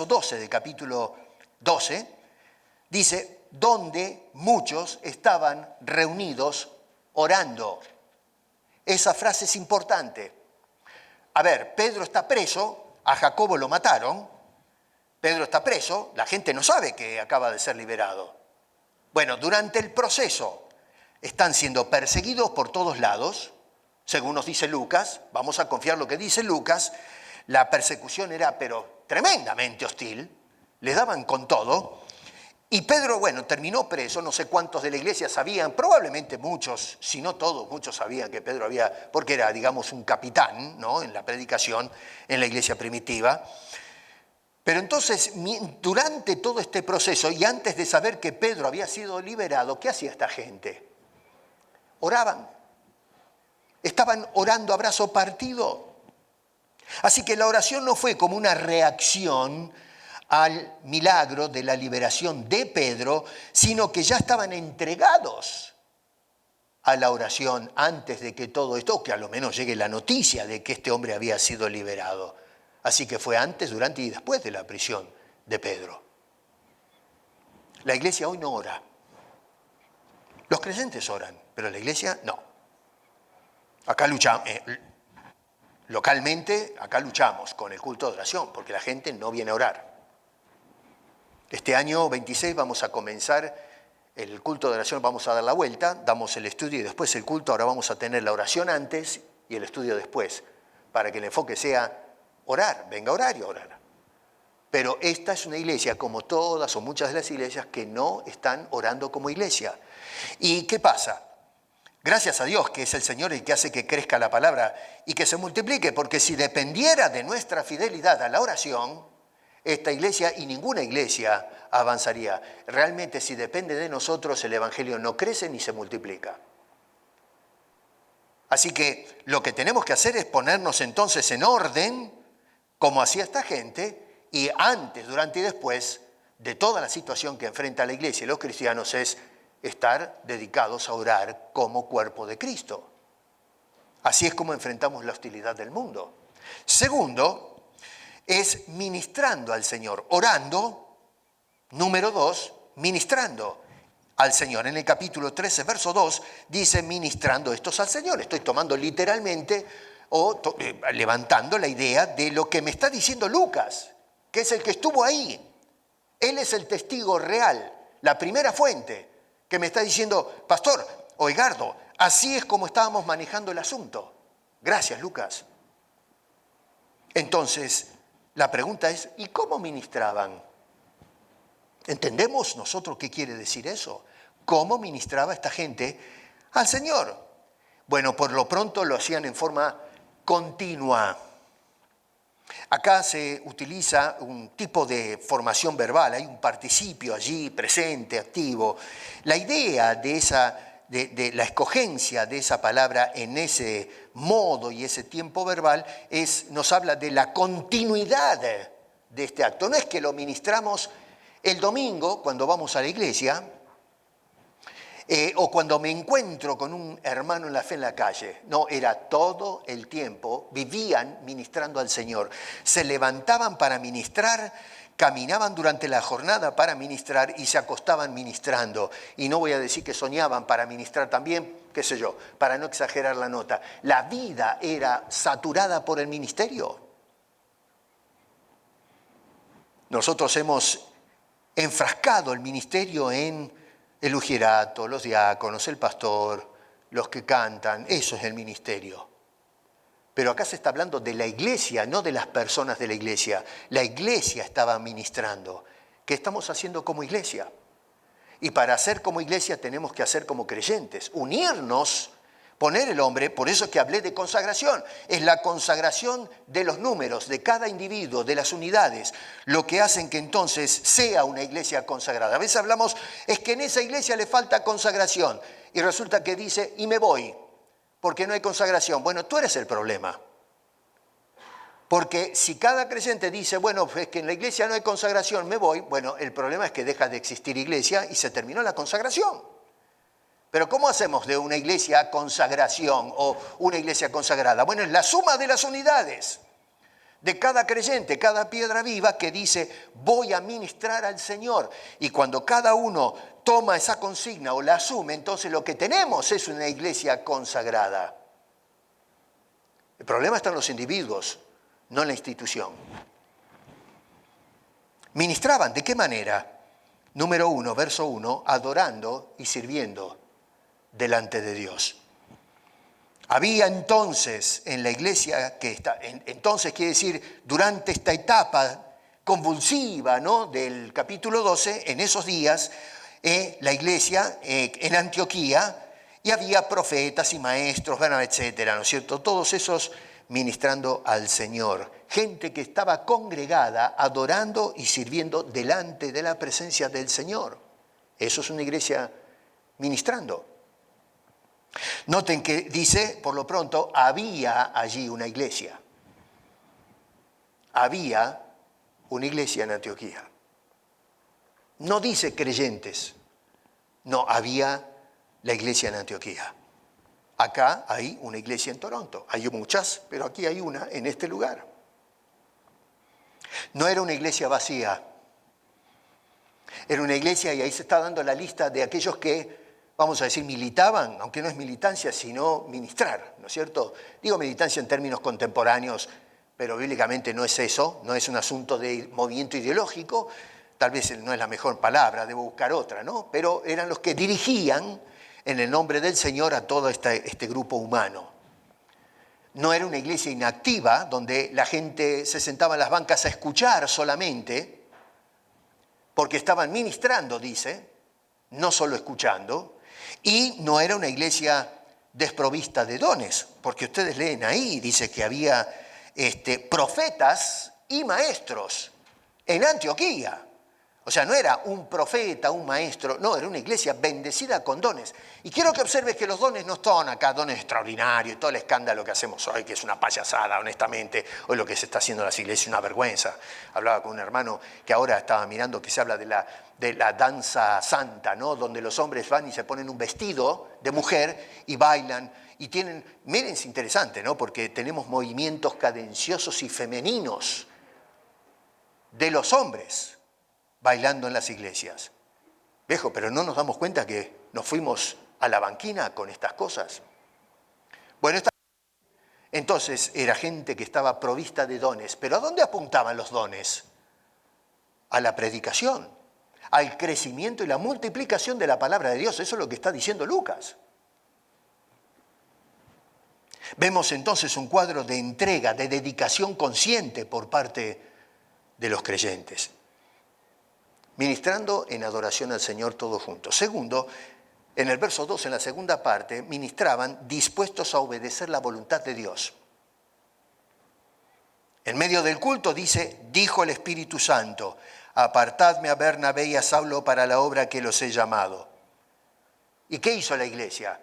12 del capítulo 12, dice, donde muchos estaban reunidos orando. Esa frase es importante. A ver, Pedro está preso, a Jacobo lo mataron, Pedro está preso, la gente no sabe que acaba de ser liberado. Bueno, durante el proceso están siendo perseguidos por todos lados, según nos dice Lucas, vamos a confiar lo que dice Lucas, la persecución era pero tremendamente hostil, le daban con todo, y Pedro, bueno, terminó preso, no sé cuántos de la iglesia sabían, probablemente muchos, si no todos, muchos sabían que Pedro porque era, digamos, un capitán, ¿no?, en la predicación, en la iglesia primitiva. Pero entonces, durante todo este proceso y antes de saber que Pedro había sido liberado, ¿qué hacía esta gente? Oraban. Estaban orando a brazo partido. Así que la oración no fue como una reacción al milagro de la liberación de Pedro, sino que ya estaban entregados a la oración antes de que todo esto, o que a lo menos llegue la noticia de que este hombre había sido liberado. Así que fue antes, durante y después de la prisión de Pedro. La iglesia hoy no ora. Los creyentes oran, pero la iglesia no. Acá luchamos, localmente, acá luchamos con el culto de oración, porque la gente no viene a orar. Este año 26 vamos a comenzar el culto de oración, vamos a dar la vuelta, damos el estudio y después el culto. Ahora vamos a tener la oración antes y el estudio después, para que el enfoque sea orar, venga a orar y a orar. Pero esta es una iglesia, como todas o muchas de las iglesias, que no están orando como iglesia. ¿Y qué pasa? Gracias a Dios, que es el Señor el que hace que crezca la palabra y que se multiplique, porque si dependiera de nuestra fidelidad a la oración, esta iglesia y ninguna iglesia avanzaría. Realmente, si depende de nosotros, el Evangelio no crece ni se multiplica. Así que lo que tenemos que hacer es ponernos entonces en orden, como hacía esta gente, y antes, durante y después de toda la situación que enfrenta la iglesia y los cristianos, es estar dedicados a orar como cuerpo de Cristo. Así es como enfrentamos la hostilidad del mundo. Segundo, es ministrando al Señor, orando. Número 2, ministrando al Señor. En el capítulo 13, verso 2, dice ministrando estos al Señor. Estoy tomando literalmente o levantando la idea de lo que me está diciendo Lucas, que es el que estuvo ahí. Él es el testigo real, la primera fuente, que me está diciendo, Pastor o Edgardo, así es como estábamos manejando el asunto. Gracias, Lucas. Entonces, la pregunta es, ¿y cómo ministraban? ¿Entendemos nosotros qué quiere decir eso? ¿Cómo ministraba esta gente al Señor? Bueno, por lo pronto lo hacían en forma continua. Acá se utiliza un tipo de formación verbal, hay un participio allí presente, activo. La idea de la escogencia de esa palabra en ese modo y ese tiempo verbal nos habla de la continuidad de este acto. No es que lo ministramos el domingo cuando vamos a la iglesia, o cuando me encuentro con un hermano en la fe en la calle. No, era todo el tiempo, vivían ministrando al Señor. Se levantaban para ministrar, caminaban durante la jornada para ministrar y se acostaban ministrando. Y no voy a decir que soñaban para ministrar también, qué sé yo, para no exagerar la nota. La vida era saturada por el ministerio. Nosotros hemos enfrascado el ministerio en el ujirato, los diáconos, el pastor, los que cantan, eso es el ministerio. Pero acá se está hablando de la iglesia, no de las personas de la iglesia. La iglesia estaba ministrando. ¿Qué estamos haciendo como iglesia? Y para hacer como iglesia tenemos que hacer como creyentes, unirnos, poner el hombre, por eso es que hablé de consagración, es la consagración de los números, de cada individuo, de las unidades, lo que hacen que entonces sea una iglesia consagrada. A veces hablamos, es que en esa iglesia le falta consagración, y resulta que dice, y me voy, porque no hay consagración. Bueno, tú eres el problema. Porque si cada creyente dice, bueno, es que en la iglesia no hay consagración, me voy, bueno, el problema es que deja de existir iglesia y se terminó la consagración. Pero ¿cómo hacemos de una iglesia consagración o una iglesia consagrada? Bueno, es la suma de las unidades de cada creyente, cada piedra viva que dice, voy a ministrar al Señor. Y cuando cada uno toma esa consigna o la asume, entonces lo que tenemos es una iglesia consagrada. El problema está en los individuos, no en la institución. Ministraban, ¿de qué manera? Número 1, verso 1, adorando y sirviendo delante de Dios. Había entonces en la iglesia, entonces quiere decir durante esta etapa convulsiva, ¿no?, del capítulo 12, en esos días, la iglesia en Antioquía, y había profetas y maestros, bueno, etcétera, ¿no es cierto? Todos esos ministrando al Señor. Gente que estaba congregada, adorando y sirviendo delante de la presencia del Señor. Eso es una iglesia ministrando. Noten que dice, por lo pronto, había allí una iglesia. Había una iglesia en Antioquía. No dice creyentes, no, había la iglesia en Antioquía. Acá hay una iglesia en Toronto. Hay muchas, pero aquí hay una en este lugar. No era una iglesia vacía. Era una iglesia, y ahí se está dando la lista de aquellos que, vamos a decir, militaban, aunque no es militancia, sino ministrar, ¿no es cierto? Digo militancia en términos contemporáneos, pero bíblicamente no es eso, no es un asunto de movimiento ideológico, tal vez no es la mejor palabra, debo buscar otra, ¿no? Pero eran los que dirigían en el nombre del Señor a todo este grupo humano. No era una iglesia inactiva, donde la gente se sentaba en las bancas a escuchar solamente, porque estaban ministrando, dice, no solo escuchando, y no era una iglesia desprovista de dones, porque ustedes leen ahí, dice que había profetas y maestros en Antioquía. O sea, no era un profeta, un maestro, no, era una iglesia bendecida con dones. Y quiero que observes que los dones no son acá dones extraordinarios, todo el escándalo que hacemos hoy, que es una payasada, honestamente, hoy lo que se está haciendo en las iglesias es una vergüenza. Hablaba con un hermano que ahora estaba mirando que se habla de la danza santa, ¿no? Donde los hombres van y se ponen un vestido de mujer y bailan y tienen, miren, es interesante, ¿no? Porque tenemos movimientos cadenciosos y femeninos de los hombres bailando en las iglesias. Viejo, pero no nos damos cuenta que nos fuimos a la banquina con estas cosas. Bueno, entonces era gente que estaba provista de dones. ¿Pero a dónde apuntaban los dones? A la predicación, al crecimiento y la multiplicación de la palabra de Dios. Eso es lo que está diciendo Lucas. Vemos entonces un cuadro de entrega, de dedicación consciente por parte de los creyentes. Ministrando en adoración al Señor todos juntos. Segundo, en el verso 2, en la segunda parte, ministraban dispuestos a obedecer la voluntad de Dios. En medio del culto dice, dijo el Espíritu Santo, apartadme a Bernabé y a Saulo para la obra que los he llamado. ¿Y qué hizo la iglesia?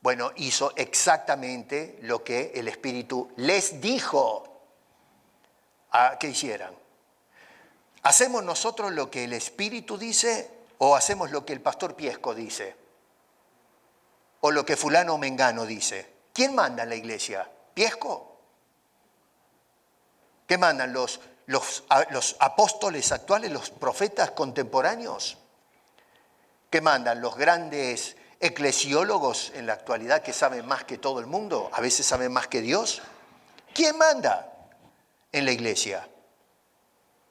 Bueno, hizo exactamente lo que el Espíritu les dijo a que hicieran. ¿Hacemos nosotros lo que el Espíritu dice o hacemos lo que el pastor Piesco dice? ¿O lo que fulano o mengano dice? ¿Quién manda en la iglesia? ¿Piesco? ¿Qué mandan los apóstoles actuales, los profetas contemporáneos? ¿Qué mandan los grandes eclesiólogos en la actualidad que saben más que todo el mundo? A veces saben más que Dios. ¿Quién manda en la iglesia?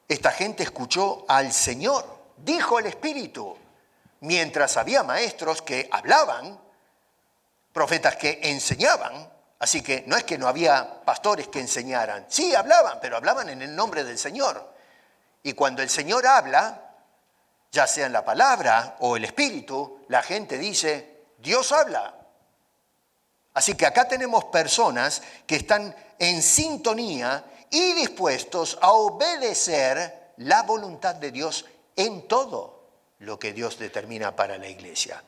Esta gente escuchó al Señor, dijo el Espíritu, mientras había maestros que hablaban, profetas que enseñaban, así que no es que no había pastores que enseñaran, sí hablaban, pero hablaban en el nombre del Señor. Y cuando el Señor habla, ya sea en la palabra o el Espíritu, la gente dice, Dios habla. Así que acá tenemos personas que están en sintonía y dispuestos a obedecer la voluntad de Dios en todo lo que Dios determina para la iglesia.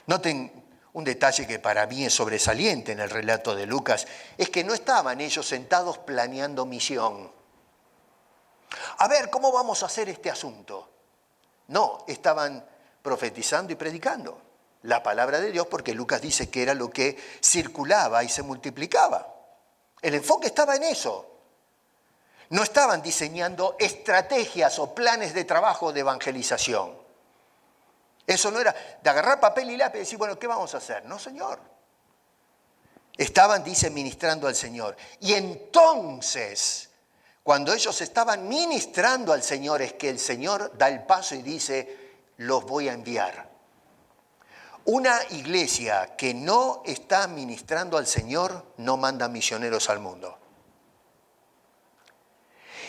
Noten un detalle que para mí es sobresaliente en el relato de Lucas, es que no estaban ellos sentados planeando misión. A ver, ¿cómo vamos a hacer este asunto? No, estaban profetizando y predicando la palabra de Dios, porque Lucas dice que era lo que circulaba y se multiplicaba. El enfoque estaba en eso. No estaban diseñando estrategias o planes de trabajo de evangelización. Eso no era de agarrar papel y lápiz y decir, bueno, ¿qué vamos a hacer? No, Señor. Estaban, dice, ministrando al Señor. Y entonces, cuando ellos estaban ministrando al Señor, es que el Señor da el paso y dice, los voy a enviar. Una iglesia que no está ministrando al Señor no manda misioneros al mundo.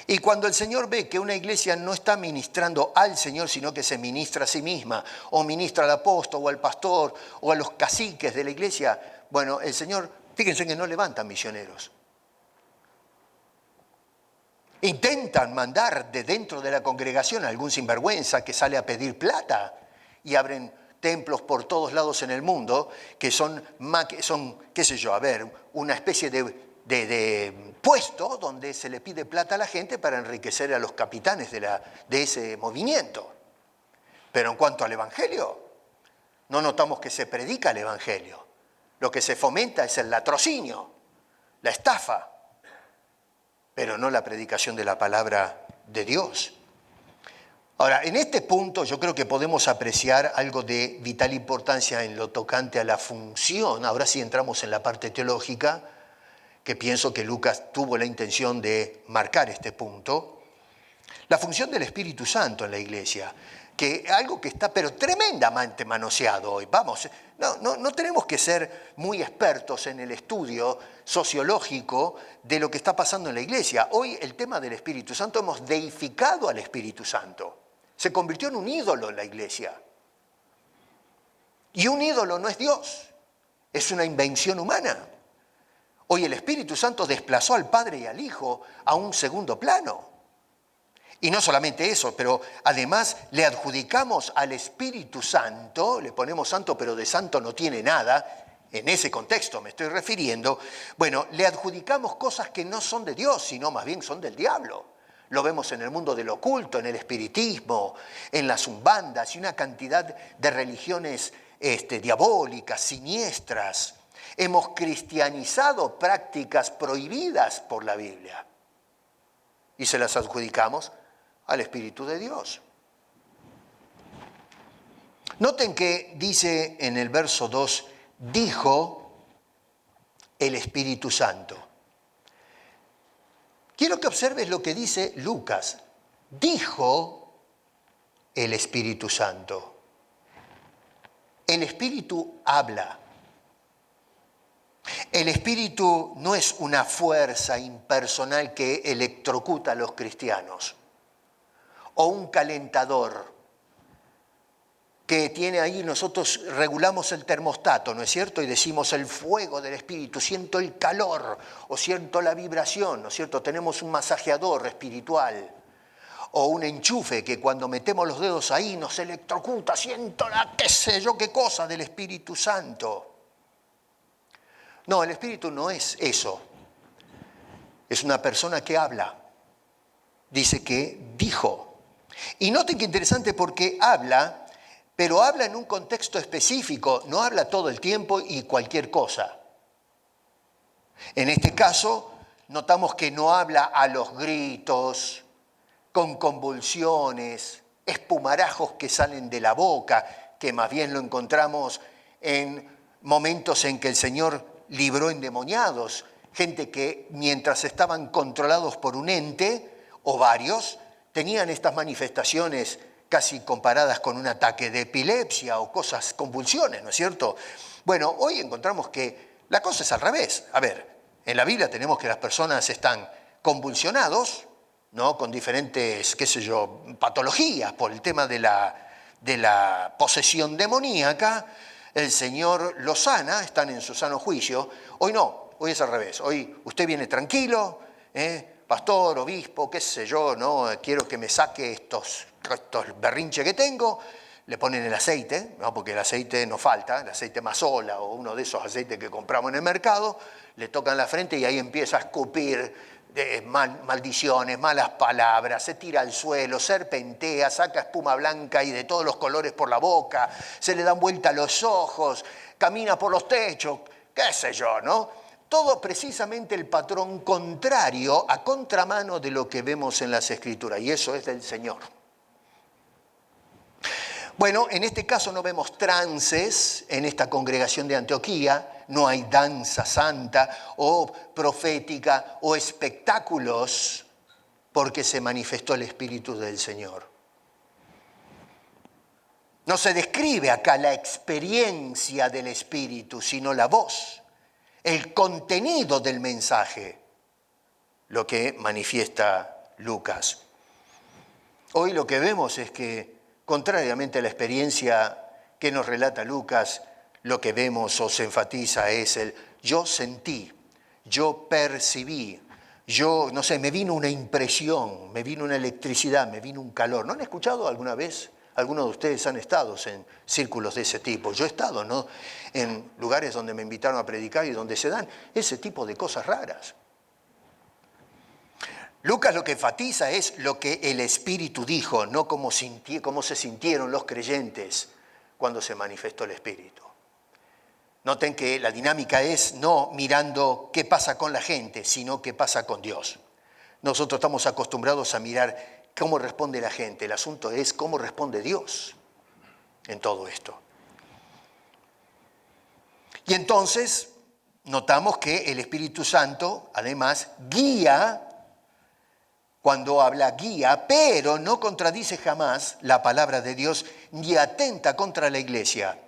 Y cuando el Señor ve que una iglesia no está ministrando al Señor, sino que se ministra a sí misma, o ministra al apóstol, o al pastor, o a los caciques de la iglesia, bueno, el Señor, fíjense que no levanta misioneros. Intentan mandar de dentro de la congregación a algún sinvergüenza que sale a pedir plata y abren templos por todos lados en el mundo que son qué sé yo, a ver, una especie de puesto donde se le pide plata a la gente para enriquecer a los capitanes de ese movimiento. Pero en cuanto al Evangelio, no notamos que se predica el Evangelio. Lo que se fomenta es el latrocinio, la estafa, pero no la predicación de la palabra de Dios. Ahora, en este punto yo creo que podemos apreciar algo de vital importancia en lo tocante a la función. Ahora sí entramos en la parte teológica, que pienso que Lucas tuvo la intención de marcar este punto. La función del Espíritu Santo en la iglesia, que algo que está pero tremendamente manoseado hoy. Vamos, no tenemos que ser muy expertos en el estudio sociológico de lo que está pasando en la iglesia. Hoy el tema del Espíritu Santo, hemos deificado al Espíritu Santo. Se convirtió en un ídolo en la iglesia. Y un ídolo no es Dios, es una invención humana. Hoy el Espíritu Santo desplazó al Padre y al Hijo a un segundo plano. Y no solamente eso, pero además le adjudicamos al Espíritu Santo, le ponemos santo, pero de santo no tiene nada, en ese contexto me estoy refiriendo, bueno, le adjudicamos cosas que no son de Dios, sino más bien son del diablo. Lo vemos en el mundo del oculto, en el espiritismo, en las umbandas y una cantidad de religiones diabólicas, siniestras. Hemos cristianizado prácticas prohibidas por la Biblia y se las adjudicamos al Espíritu de Dios. Noten que dice en el verso 2, dijo el Espíritu Santo. Quiero que observes lo que dice Lucas. Dijo el Espíritu Santo. El Espíritu habla. El Espíritu no es una fuerza impersonal que electrocuta a los cristianos, o un calentador que tiene ahí, nosotros regulamos el termostato, ¿no es cierto? Y decimos el fuego del Espíritu, siento el calor o siento la vibración, ¿no es cierto? Tenemos un masajeador espiritual o un enchufe que cuando metemos los dedos ahí nos electrocuta, siento la qué sé yo qué cosa del Espíritu Santo. No, el Espíritu no es eso. Es una persona que habla. Dice que dijo. Y noten que interesante porque habla, pero habla en un contexto específico, no habla todo el tiempo y cualquier cosa. En este caso, notamos que no habla a los gritos, con convulsiones, espumarajos que salen de la boca, que más bien lo encontramos en momentos en que el Señor libró endemoniados, gente que mientras estaban controlados por un ente o varios, tenían estas manifestaciones casi comparadas con un ataque de epilepsia o cosas, convulsiones, ¿no es cierto? Bueno, hoy encontramos que la cosa es al revés. A ver, en la Biblia tenemos que las personas están convulsionados, ¿no? Con diferentes, qué sé yo, patologías por el tema de la posesión demoníaca. El Señor los sana, están en su sano juicio. Hoy no, hoy es al revés. Hoy usted viene tranquilo, pastor, obispo, qué sé yo, ¿no? Quiero que me saque estos berrinches que tengo. Le ponen el aceite, ¿no? Porque el aceite no falta, el aceite Mazola o uno de esos aceites que compramos en el mercado, le tocan la frente y ahí empieza a escupir maldiciones, malas palabras, se tira al suelo, serpentea, saca espuma blanca y de todos los colores por la boca, se le dan vuelta los ojos, camina por los techos, qué sé yo, ¿no? Todo precisamente el patrón contrario, a contramano de lo que vemos en las Escrituras, y eso es del Señor. Bueno, en este caso no vemos trances en esta congregación de Antioquía, no hay danza santa o profética o espectáculos porque se manifestó el Espíritu del Señor. No se describe acá la experiencia del Espíritu, sino la voz, el contenido del mensaje, lo que manifiesta Lucas. Hoy lo que vemos es que, contrariamente a la experiencia que nos relata Lucas, lo que vemos o se enfatiza es el yo sentí, yo percibí, yo, no sé, me vino una impresión, me vino una electricidad, me vino un calor. ¿No han escuchado alguna vez? Algunos de ustedes han estado en círculos de ese tipo. Yo he estado, ¿no?, en lugares donde me invitaron a predicar y donde se dan ese tipo de cosas raras. Lucas lo que enfatiza es lo que el Espíritu dijo, no cómo se sintieron los creyentes cuando se manifestó el Espíritu. Noten que la dinámica es no mirando qué pasa con la gente, sino qué pasa con Dios. Nosotros estamos acostumbrados a mirar cómo responde la gente. El asunto es cómo responde Dios en todo esto. Y entonces notamos que el Espíritu Santo, además, guía, cuando habla guía, pero no contradice jamás la palabra de Dios ni atenta contra la iglesia.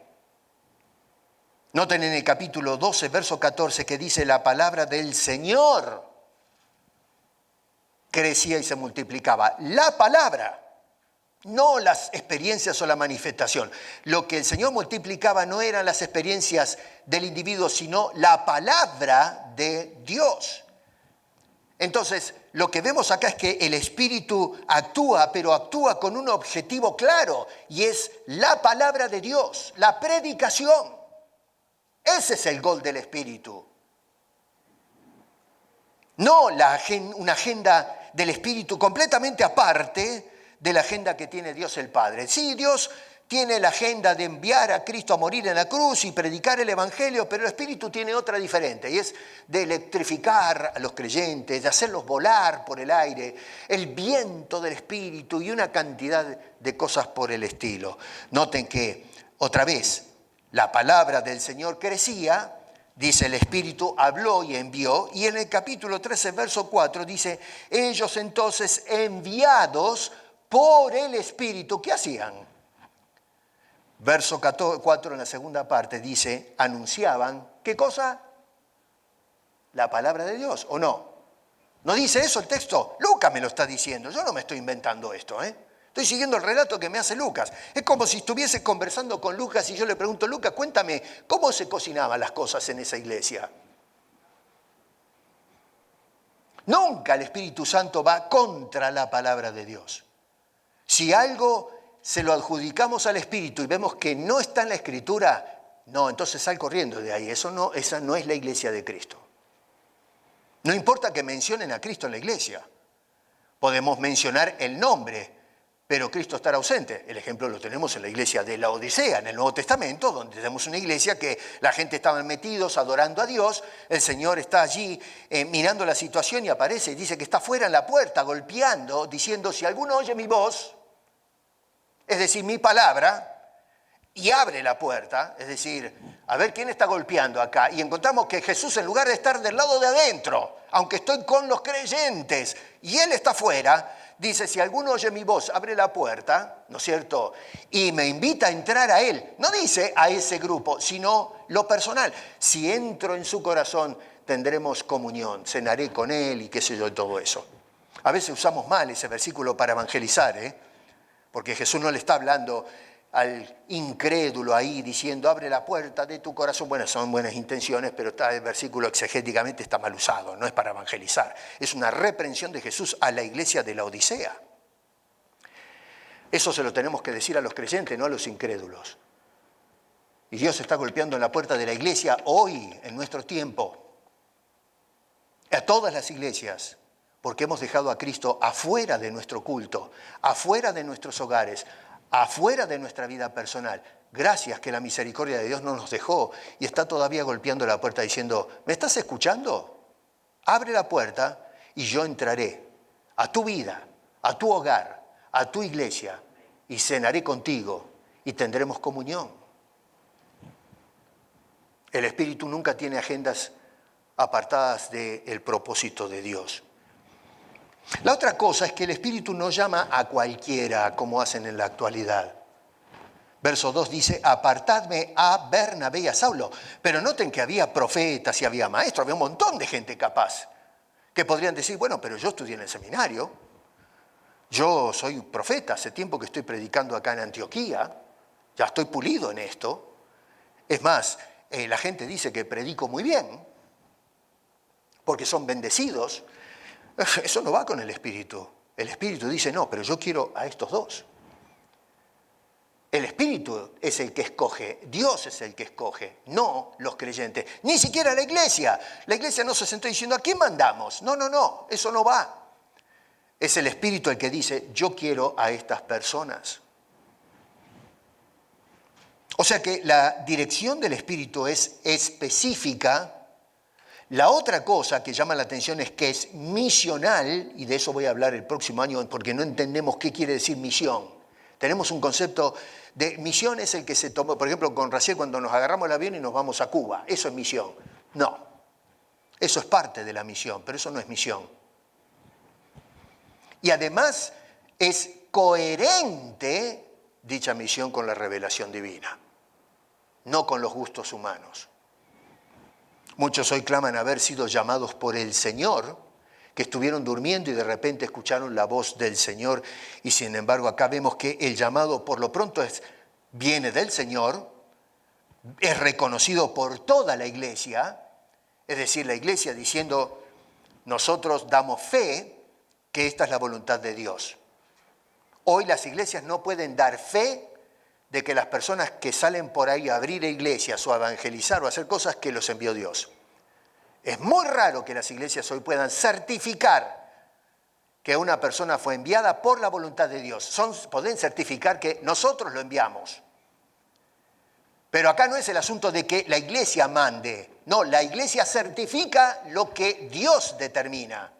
Noten en el capítulo 12, verso 14, que dice: la palabra del Señor crecía y se multiplicaba. La palabra, no las experiencias o la manifestación. Lo que el Señor multiplicaba no eran las experiencias del individuo, sino la palabra de Dios. Entonces, lo que vemos acá es que el Espíritu actúa, pero actúa con un objetivo claro, y es la palabra de Dios, la predicación. Ese es el gol del Espíritu. No una agenda del Espíritu completamente aparte de la agenda que tiene Dios el Padre. Sí, Dios tiene la agenda de enviar a Cristo a morir en la cruz y predicar el Evangelio, pero el Espíritu tiene otra diferente, y es de electrificar a los creyentes, de hacerlos volar por el aire, el viento del Espíritu y una cantidad de cosas por el estilo. Noten que, otra vez, la palabra del Señor crecía, dice el Espíritu habló y envió, y en el capítulo 13, verso 4 dice: ellos entonces enviados por el Espíritu, ¿qué hacían? Verso 4 en la segunda parte dice: anunciaban, ¿qué cosa? La palabra de Dios, ¿o no? ¿No dice eso el texto? Lucas me lo está diciendo, yo no me estoy inventando esto, Estoy siguiendo el relato que me hace Lucas. Es como si estuviese conversando con Lucas y yo le pregunto: Lucas, cuéntame, ¿cómo se cocinaban las cosas en esa iglesia? Nunca el Espíritu Santo va contra la palabra de Dios. Si algo se lo adjudicamos al Espíritu y vemos que no está en la Escritura, no, entonces sal corriendo de ahí. Esa no es la iglesia de Cristo. No importa que mencionen a Cristo en la iglesia. Podemos mencionar el nombre, pero Cristo estará ausente. El ejemplo lo tenemos en la iglesia de la Odisea, en el Nuevo Testamento, donde tenemos una iglesia que la gente estaba metidos adorando a Dios. El Señor está allí mirando la situación y aparece y dice que está fuera en la puerta, golpeando, diciendo: si alguno oye mi voz, es decir, mi palabra, y abre la puerta, es decir, a ver quién está golpeando acá. Y encontramos que Jesús, en lugar de estar del lado de adentro, aunque estoy con los creyentes, y Él está afuera, dice: si alguno oye mi voz, abre la puerta, ¿no es cierto?, y me invita a entrar a Él. No dice a ese grupo, sino lo personal. Si entro en su corazón, tendremos comunión, cenaré con Él y qué sé yo, y todo eso. A veces usamos mal ese versículo para evangelizar, porque Jesús no le está hablando al incrédulo ahí diciendo: abre la puerta de tu corazón. Bueno, son buenas intenciones, pero el versículo exegéticamente está mal usado, no es para evangelizar. Es una reprensión de Jesús a la iglesia de la Odisea. Eso se lo tenemos que decir a los creyentes, no a los incrédulos. Y Dios está golpeando en la puerta de la iglesia hoy, en nuestro tiempo, a todas las iglesias, porque hemos dejado a Cristo afuera de nuestro culto, afuera de nuestros hogares, afuera de nuestra vida personal. Gracias que la misericordia de Dios no nos dejó y está todavía golpeando la puerta diciendo: ¿me estás escuchando? Abre la puerta y yo entraré a tu vida, a tu hogar, a tu iglesia, y cenaré contigo y tendremos comunión. El Espíritu nunca tiene agendas apartadas del propósito de Dios. La otra cosa es que el Espíritu no llama a cualquiera como hacen en la actualidad. Verso 2 dice: apartadme a Bernabé y a Saulo. Pero noten que había profetas y había maestros, había un montón de gente capaz que podrían decir: bueno, pero yo estudié en el seminario, yo soy profeta, hace tiempo que estoy predicando acá en Antioquía, ya estoy pulido en esto. Es más, la gente dice que predico muy bien, porque son bendecidos. Eso no va con el Espíritu. El Espíritu dice: no, pero yo quiero a estos dos. El Espíritu es el que escoge, Dios es el que escoge, no los creyentes, ni siquiera la iglesia. La iglesia no se sentó diciendo: ¿a quién mandamos? No, eso no va. Es el Espíritu el que dice: yo quiero a estas personas. O sea que la dirección del Espíritu es específica. La otra cosa que llama la atención es que es misional, y de eso voy a hablar el próximo año porque no entendemos qué quiere decir misión. Tenemos un concepto de misión, es el que se tomó, por ejemplo, con Raciel cuando nos agarramos el avión y nos vamos a Cuba. Eso es misión. No, eso es parte de la misión, pero eso no es misión. Y además es coherente dicha misión con la revelación divina, no con los gustos humanos. Muchos hoy claman haber sido llamados por el Señor, que estuvieron durmiendo y de repente escucharon la voz del Señor, y sin embargo acá vemos que el llamado por lo pronto viene del Señor, es reconocido por toda la iglesia, es decir, la iglesia diciendo, nosotros damos fe que esta es la voluntad de Dios. Hoy las iglesias no pueden dar fe de que las personas que salen por ahí a abrir iglesias o a evangelizar o a hacer cosas que los envió Dios. Es muy raro que las iglesias hoy puedan certificar que una persona fue enviada por la voluntad de Dios. Pueden certificar que nosotros lo enviamos. Pero acá no es el asunto de que la iglesia mande. No, la iglesia certifica lo que Dios determina.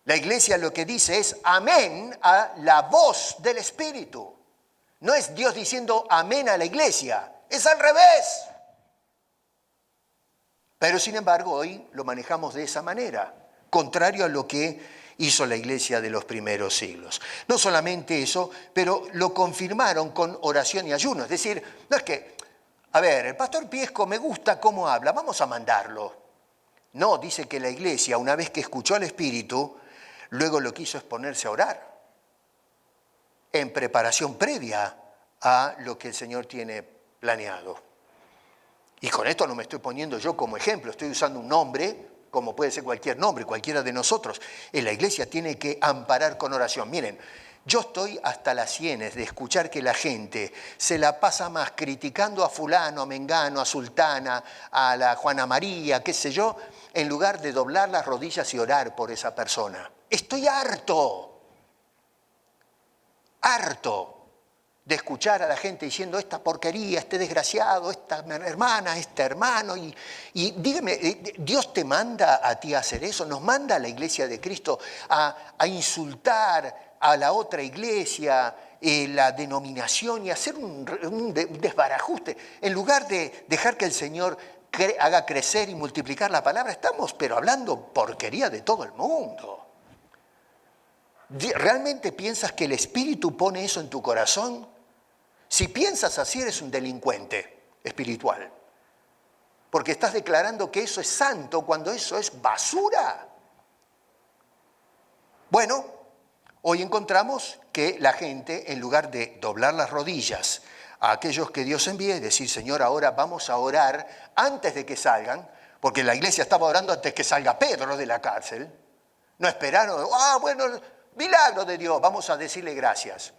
La iglesia lo que dice es amén a la voz del Espíritu. No es Dios diciendo amén a la iglesia, es al revés. Pero sin embargo hoy lo manejamos de esa manera, contrario a lo que hizo la iglesia de los primeros siglos. No solamente eso, pero lo confirmaron con oración y ayuno. Es decir, no es que, a ver, el pastor Piesco me gusta cómo habla, vamos a mandarlo. No, dice que la iglesia, una vez que escuchó al Espíritu, luego lo que hizo es ponerse a orar, en preparación previa a lo que el Señor tiene planeado. Y con esto no me estoy poniendo yo como ejemplo, estoy usando un nombre, como puede ser cualquier nombre, cualquiera de nosotros. En la iglesia tiene que amparar con oración. Miren, yo estoy hasta las sienes de escuchar que la gente se la pasa más criticando a fulano, a mengano, a sultana, a la Juana María, qué sé yo, en lugar de doblar las rodillas y orar por esa persona. Estoy harto de escuchar a la gente diciendo esta porquería, este desgraciado, esta hermana, este hermano. Y dígame, ¿Dios te manda a ti a hacer eso? ¿Nos manda a la iglesia de Cristo a insultar a la otra iglesia, la denominación, y hacer un desbarajuste? En lugar de dejar que el Señor haga crecer y multiplicar la palabra, estamos pero hablando porquería de todo el mundo. ¿Realmente piensas que el Espíritu pone eso en tu corazón? Si piensas así, eres un delincuente espiritual. Porque estás declarando que eso es santo cuando eso es basura. Bueno, hoy encontramos que la gente, en lugar de doblar las rodillas a aquellos que Dios envía y decir, Señor, ahora vamos a orar antes de que salgan, porque la iglesia estaba orando antes que salga Pedro de la cárcel. No esperaron, bueno, milagro de Dios, vamos a decirle gracias.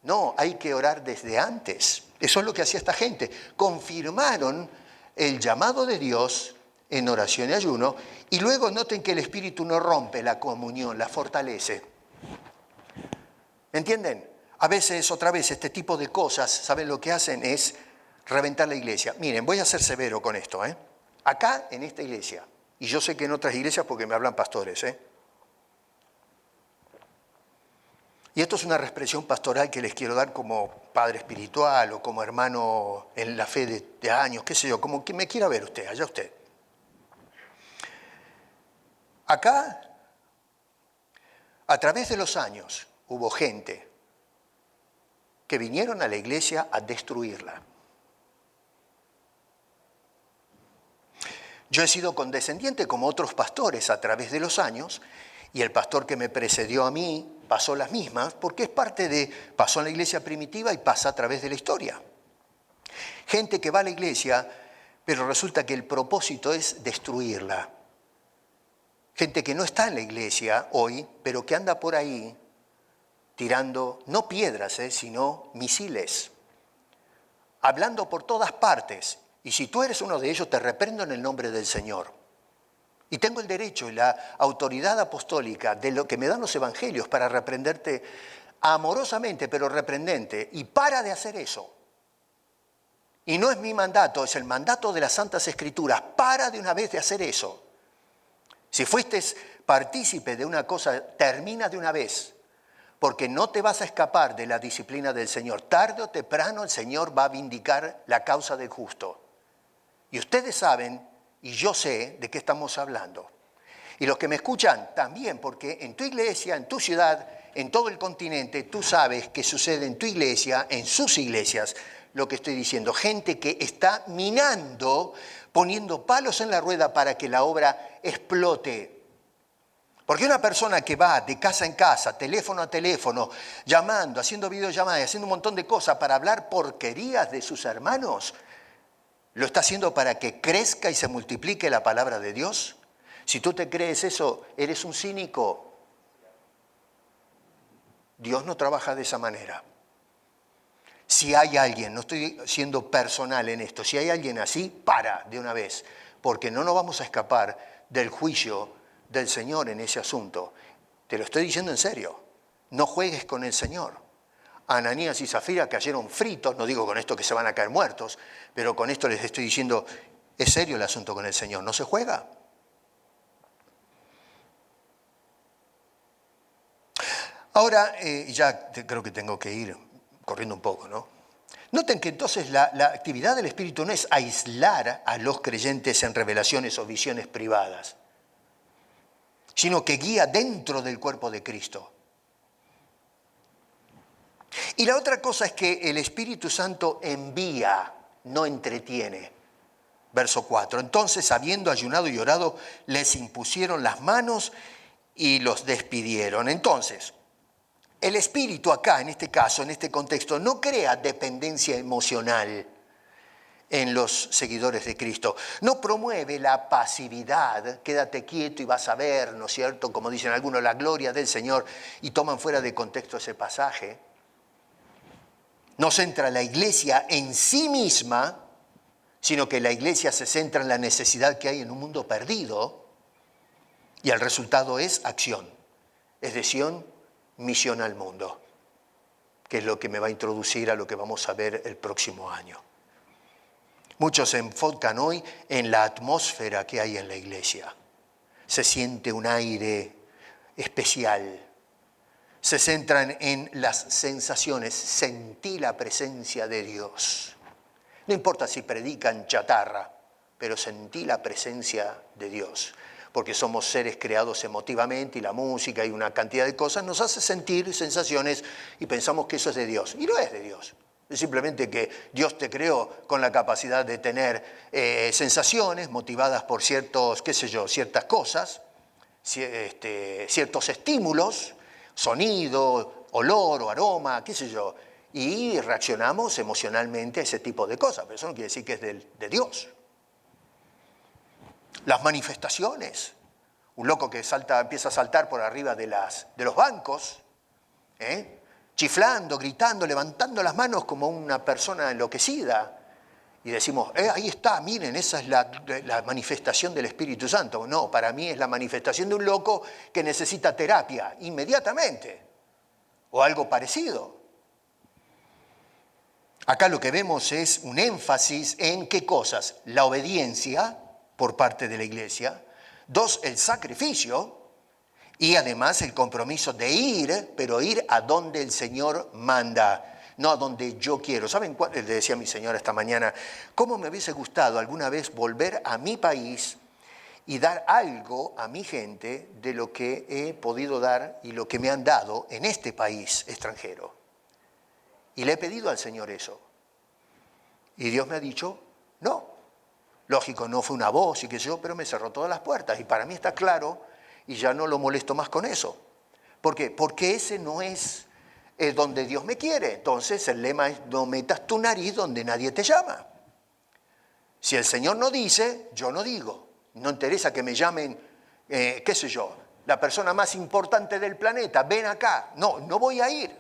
No, hay que orar desde antes. Eso es lo que hacía esta gente. Confirmaron el llamado de Dios en oración y ayuno, y luego noten que el Espíritu no rompe la comunión, la fortalece. ¿Entienden? A veces, otra vez, este tipo de cosas, ¿saben lo que hacen? Es reventar la iglesia. Miren, voy a ser severo con esto, ¿eh? Acá, en esta iglesia, y yo sé que en otras iglesias porque me hablan pastores, Y esto es una expresión pastoral que les quiero dar como padre espiritual o como hermano en la fe de años, qué sé yo, como que me quiera ver usted, allá usted. Acá, a través de los años, hubo gente que vinieron a la iglesia a destruirla. Yo he sido condescendiente como otros pastores a través de los años, y el pastor que me precedió a mí pasó las mismas, porque es pasó en la iglesia primitiva y pasa a través de la historia. Gente que va a la iglesia, pero resulta que el propósito es destruirla. Gente que no está en la iglesia hoy, pero que anda por ahí tirando, no piedras, sino misiles, hablando por todas partes. Y si tú eres uno de ellos, te reprendo en el nombre del Señor. Y tengo el derecho y la autoridad apostólica de lo que me dan los evangelios para reprenderte amorosamente, pero reprendente. Y para de hacer eso. Y no es mi mandato, es el mandato de las Santas Escrituras. Para de una vez de hacer eso. Si fuiste partícipe de una cosa, termina de una vez. Porque no te vas a escapar de la disciplina del Señor. Tarde o temprano el Señor va a vindicar la causa del justo. Y ustedes saben, y yo sé de qué estamos hablando. Y los que me escuchan también, porque en tu iglesia, en tu ciudad, en todo el continente, tú sabes que sucede en tu iglesia, en sus iglesias, lo que estoy diciendo. Gente que está minando, poniendo palos en la rueda para que la obra explote. Porque una persona que va de casa en casa, teléfono a teléfono, llamando, haciendo videollamadas, haciendo un montón de cosas para hablar porquerías de sus hermanos, ¿lo está haciendo para que crezca y se multiplique la palabra de Dios? Si tú te crees eso, eres un cínico. Dios no trabaja de esa manera. Si hay alguien, no estoy siendo personal en esto, si hay alguien así, para de una vez, porque no nos vamos a escapar del juicio del Señor en ese asunto. Te lo estoy diciendo en serio. No juegues con el Señor. Ananías y Zafira cayeron fritos, no digo con esto que se van a caer muertos, pero con esto les estoy diciendo, es serio el asunto con el Señor, no se juega. Ahora, ya creo que tengo que ir corriendo un poco, ¿no? Noten que entonces la actividad del Espíritu no es aislar a los creyentes en revelaciones o visiones privadas, sino que guía dentro del cuerpo de Cristo. Y la otra cosa es que el Espíritu Santo envía, no entretiene. Verso 4. Entonces, habiendo ayunado y orado, les impusieron las manos y los despidieron. Entonces, el Espíritu acá, en este caso, en este contexto, no crea dependencia emocional en los seguidores de Cristo. No promueve la pasividad, quédate quieto y vas a ver, ¿no es cierto?, como dicen algunos, la gloria del Señor, y toman fuera de contexto ese pasaje. No centra la iglesia en sí misma, sino que la iglesia se centra en la necesidad que hay en un mundo perdido, y el resultado es acción, es decir, misión al mundo, que es lo que me va a introducir a lo que vamos a ver el próximo año. Muchos se enfocan hoy en la atmósfera que hay en la iglesia. Se siente un aire especial. Se centran en las sensaciones. Sentí la presencia de Dios. No importa si predican chatarra, pero sentí la presencia de Dios. Porque somos seres creados emotivamente y la música y una cantidad de cosas nos hace sentir sensaciones y pensamos que eso es de Dios. Y no es de Dios. Es simplemente que Dios te creó con la capacidad de tener sensaciones motivadas por ciertas cosas, ciertos estímulos, sonido, olor o aroma, y reaccionamos emocionalmente a ese tipo de cosas. Pero eso no quiere decir que es de Dios. Las manifestaciones. Un loco que empieza a saltar por arriba de los bancos, chiflando, gritando, levantando las manos como una persona enloquecida. Y decimos, ahí está, miren, esa es la manifestación del Espíritu Santo. No, para mí es la manifestación de un loco que necesita terapia inmediatamente, o algo parecido. Acá lo que vemos es un énfasis en ¿qué cosas? La obediencia por parte de la iglesia. 2, el sacrificio. Y además el compromiso de ir, pero ir a donde el Señor manda, no a donde yo quiero. ¿Saben cuál? Le decía a mi señora esta mañana, ¿cómo me hubiese gustado alguna vez volver a mi país y dar algo a mi gente de lo que he podido dar y lo que me han dado en este país extranjero? Y le he pedido al Señor eso. Y Dios me ha dicho, no. Lógico, no fue una voz y qué sé yo, pero me cerró todas las puertas. Y para mí está claro, y ya no lo molesto más con eso. ¿Por qué? Porque ese no es donde Dios me quiere. Entonces el lema es, no metas tu nariz donde nadie te llama. Si el Señor no dice, yo no digo. No interesa que me llamen, la persona más importante del planeta, ven acá. No, no voy a ir.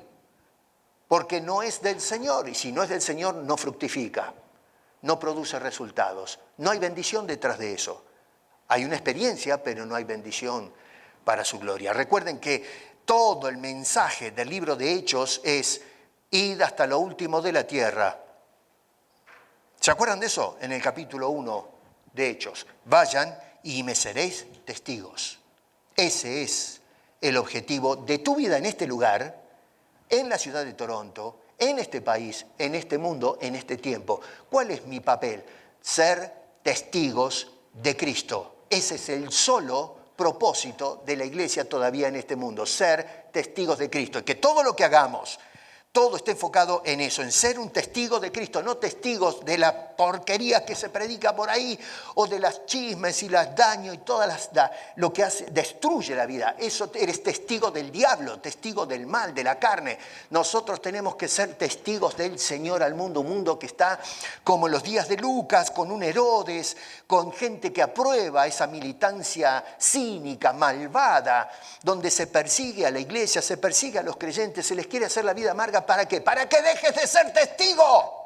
Porque no es del Señor. Y si no es del Señor, no fructifica. No produce resultados. No hay bendición detrás de eso. Hay una experiencia, pero no hay bendición para su gloria. Recuerden que todo el mensaje del libro de Hechos es id hasta lo último de la tierra ¿Se acuerdan de eso? En el capítulo 1 de Hechos. Vayan y me seréis testigos. Ese es el objetivo de tu vida en este lugar, en la ciudad de Toronto, en este país, en este mundo, en este tiempo. ¿Cuál es mi papel? Ser testigos de Cristo. Ese es el solo propósito de la iglesia todavía en este mundo, ser testigos de Cristo. Y que todo lo que hagamos, todo está enfocado en eso, en ser un testigo de Cristo, no testigos de la porquería que se predica por ahí, o de las chismes y los daños y todas lo que destruye la vida. Eso eres testigo del diablo, testigo del mal, de la carne. Nosotros tenemos que ser testigos del Señor al mundo, un mundo que está como en los días de Lucas, con un Herodes, con gente que aprueba esa militancia cínica, malvada, donde se persigue a la iglesia, se persigue a los creyentes, se les quiere hacer la vida amarga. ¿Para qué? Para que dejes de ser testigo.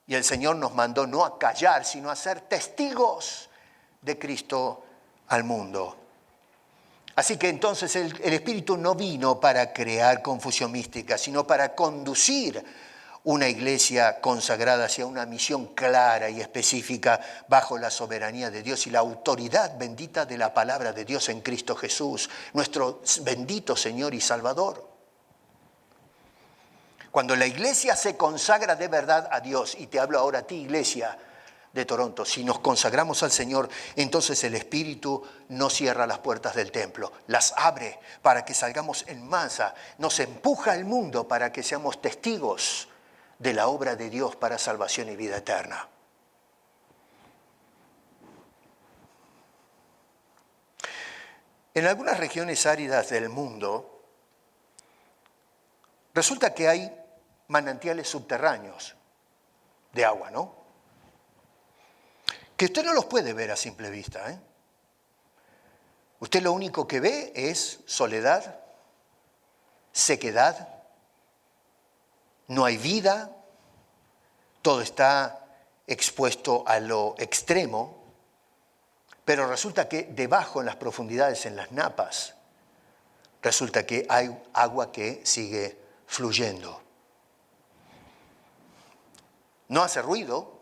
Y el Señor nos mandó no a callar, sino a ser testigos de Cristo al mundo. Así que entonces el Espíritu no vino para crear confusión mística, sino para conducir una iglesia consagrada hacia una misión clara y específica bajo la soberanía de Dios y la autoridad bendita de la palabra de Dios en Cristo Jesús, nuestro bendito Señor y Salvador. Cuando la iglesia se consagra de verdad a Dios, y te hablo ahora a ti, iglesia de Toronto, si nos consagramos al Señor, entonces el Espíritu no cierra las puertas del templo, las abre para que salgamos en masa, nos empuja al mundo para que seamos testigos de la obra de Dios para salvación y vida eterna. En algunas regiones áridas del mundo, resulta que hay manantiales subterráneos de agua, ¿no? Que usted no los puede ver a simple vista, ¿eh? Usted lo único que ve es soledad, sequedad, no hay vida, todo está expuesto a lo extremo, pero resulta que debajo, en las profundidades, en las napas, resulta que hay agua que sigue fluyendo. No hace ruido,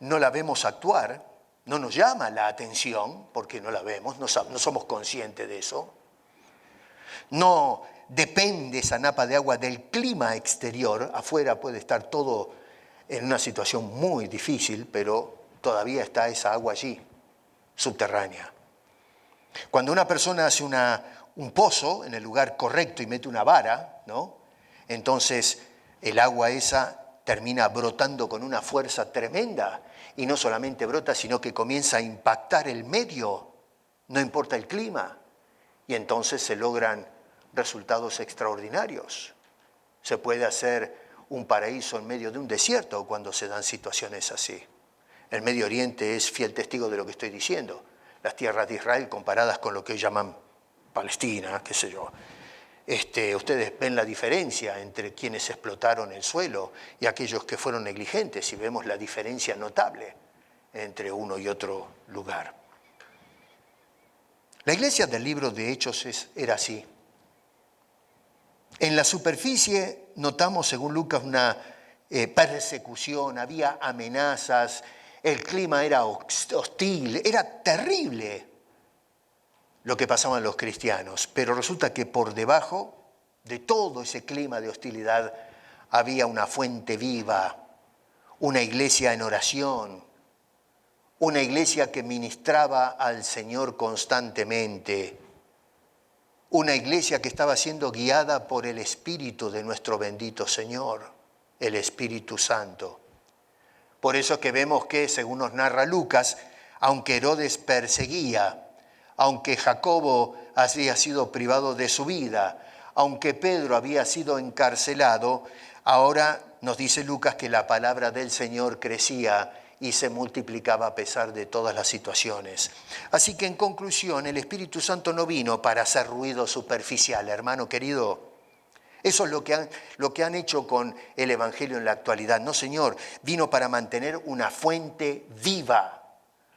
no la vemos actuar, no nos llama la atención porque no la vemos, no somos conscientes de eso. No depende esa napa de agua del clima exterior, afuera puede estar todo en una situación muy difícil, pero todavía está esa agua allí, subterránea. Cuando una persona hace un pozo en el lugar correcto y mete una vara, ¿no? Entonces el agua esa termina brotando con una fuerza tremenda y no solamente brota, sino que comienza a impactar el medio, no importa el clima, y entonces se logran resultados extraordinarios. Se puede hacer un paraíso en medio de un desierto cuando se dan situaciones así. El Medio Oriente es fiel testigo de lo que estoy diciendo. Las tierras de Israel comparadas con lo que hoy llaman Palestina, qué sé yo. Ustedes ven la diferencia entre quienes explotaron el suelo y aquellos que fueron negligentes, y vemos la diferencia notable entre uno y otro lugar. La iglesia del libro de Hechos era así. En la superficie notamos, según Lucas, una persecución, había amenazas, el clima era hostil, era terrible lo que pasaban los cristianos, pero resulta que por debajo de todo ese clima de hostilidad había una fuente viva, una iglesia en oración, una iglesia que ministraba al Señor constantemente, una iglesia que estaba siendo guiada por el Espíritu de nuestro bendito Señor, el Espíritu Santo. Por eso que vemos que, según nos narra Lucas, aunque Herodes perseguía, aunque Jacobo había sido privado de su vida, aunque Pedro había sido encarcelado, ahora nos dice Lucas que la palabra del Señor crecía y se multiplicaba a pesar de todas las situaciones. Así que en conclusión, el Espíritu Santo no vino para hacer ruido superficial, hermano querido. Eso es lo que han hecho con el Evangelio en la actualidad. No, Señor, vino para mantener una fuente viva,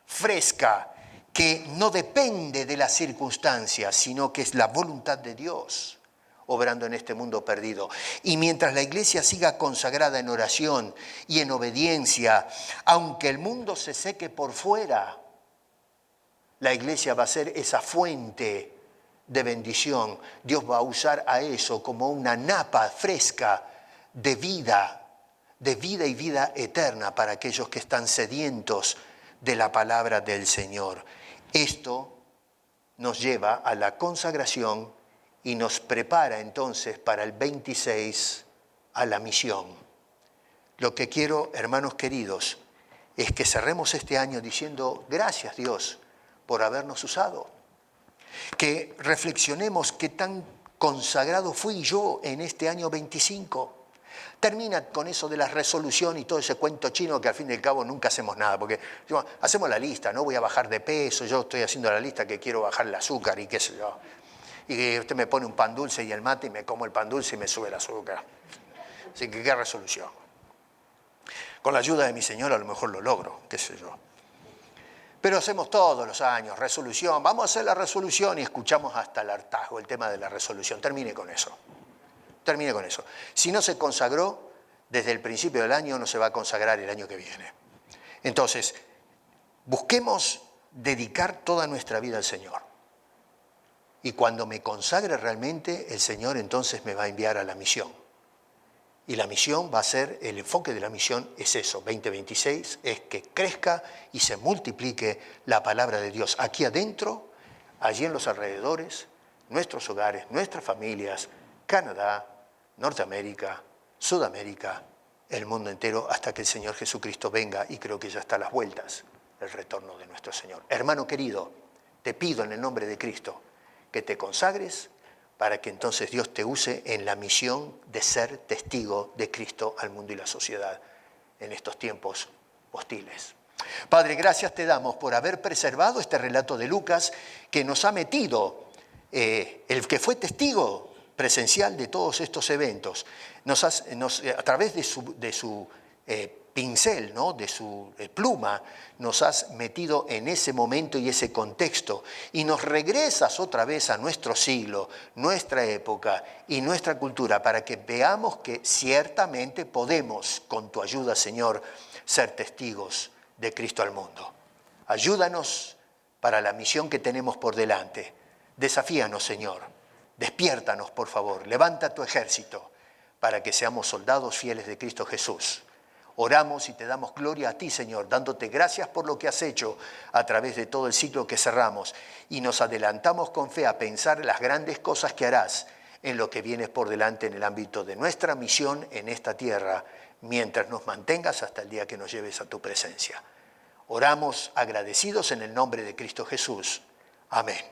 fresca, que no depende de las circunstancias, sino que es la voluntad de Dios. obrando en este mundo perdido. Y mientras la iglesia siga consagrada en oración y en obediencia, aunque el mundo se seque por fuera, la iglesia va a ser esa fuente de bendición. Dios va a usar a eso como una napa fresca de vida y vida eterna para aquellos que están sedientos de la palabra del Señor. Esto nos lleva a la consagración y nos prepara entonces para el 26 a la misión. Lo que quiero, hermanos queridos, es que cerremos este año diciendo gracias Dios por habernos usado. Que reflexionemos qué tan consagrado fui yo en este año 25. Termina con eso de la resolución y todo ese cuento chino que al fin y al cabo nunca hacemos nada, porque hacemos la lista, no voy a bajar de peso, yo estoy haciendo la lista que quiero bajar el azúcar y qué sé yo. Y usted me pone un pan dulce y el mate y me como el pan dulce y me sube el azúcar. Así que qué resolución. Con la ayuda de mi Señor a lo mejor lo logro, qué sé yo. Pero hacemos todos los años, resolución, vamos a hacer la resolución y escuchamos hasta el hartazgo el tema de la resolución. Termine con eso. Termine con eso. Si no se consagró desde el principio del año, no se va a consagrar el año que viene. Entonces, busquemos dedicar toda nuestra vida al Señor. Y cuando me consagre realmente, el Señor entonces me va a enviar a la misión. Y la misión va a ser, el enfoque de la misión es eso, 2026, es que crezca y se multiplique la palabra de Dios aquí adentro, allí en los alrededores, nuestros hogares, nuestras familias, Canadá, Norteamérica, Sudamérica, el mundo entero, hasta que el Señor Jesucristo venga, y creo que ya está a las vueltas el retorno de nuestro Señor. Hermano querido, te pido en el nombre de Cristo que te consagres para que entonces Dios te use en la misión de ser testigo de Cristo al mundo y la sociedad en estos tiempos hostiles. Padre, gracias te damos por haber preservado este relato de Lucas que nos ha metido, el que fue testigo presencial de todos estos eventos, a través de su pincel, ¿no? De su pluma, nos has metido en ese momento y ese contexto y nos regresas otra vez a nuestro siglo, nuestra época y nuestra cultura para que veamos que ciertamente podemos, con tu ayuda, Señor, ser testigos de Cristo al mundo. Ayúdanos para la misión que tenemos por delante. Desafíanos, Señor. Despiértanos, por favor. Levanta tu ejército para que seamos soldados fieles de Cristo Jesús. Oramos y te damos gloria a ti, Señor, dándote gracias por lo que has hecho a través de todo el ciclo que cerramos. Y nos adelantamos con fe a pensar en las grandes cosas que harás en lo que vienes por delante en el ámbito de nuestra misión en esta tierra, mientras nos mantengas hasta el día que nos lleves a tu presencia. Oramos agradecidos en el nombre de Cristo Jesús. Amén.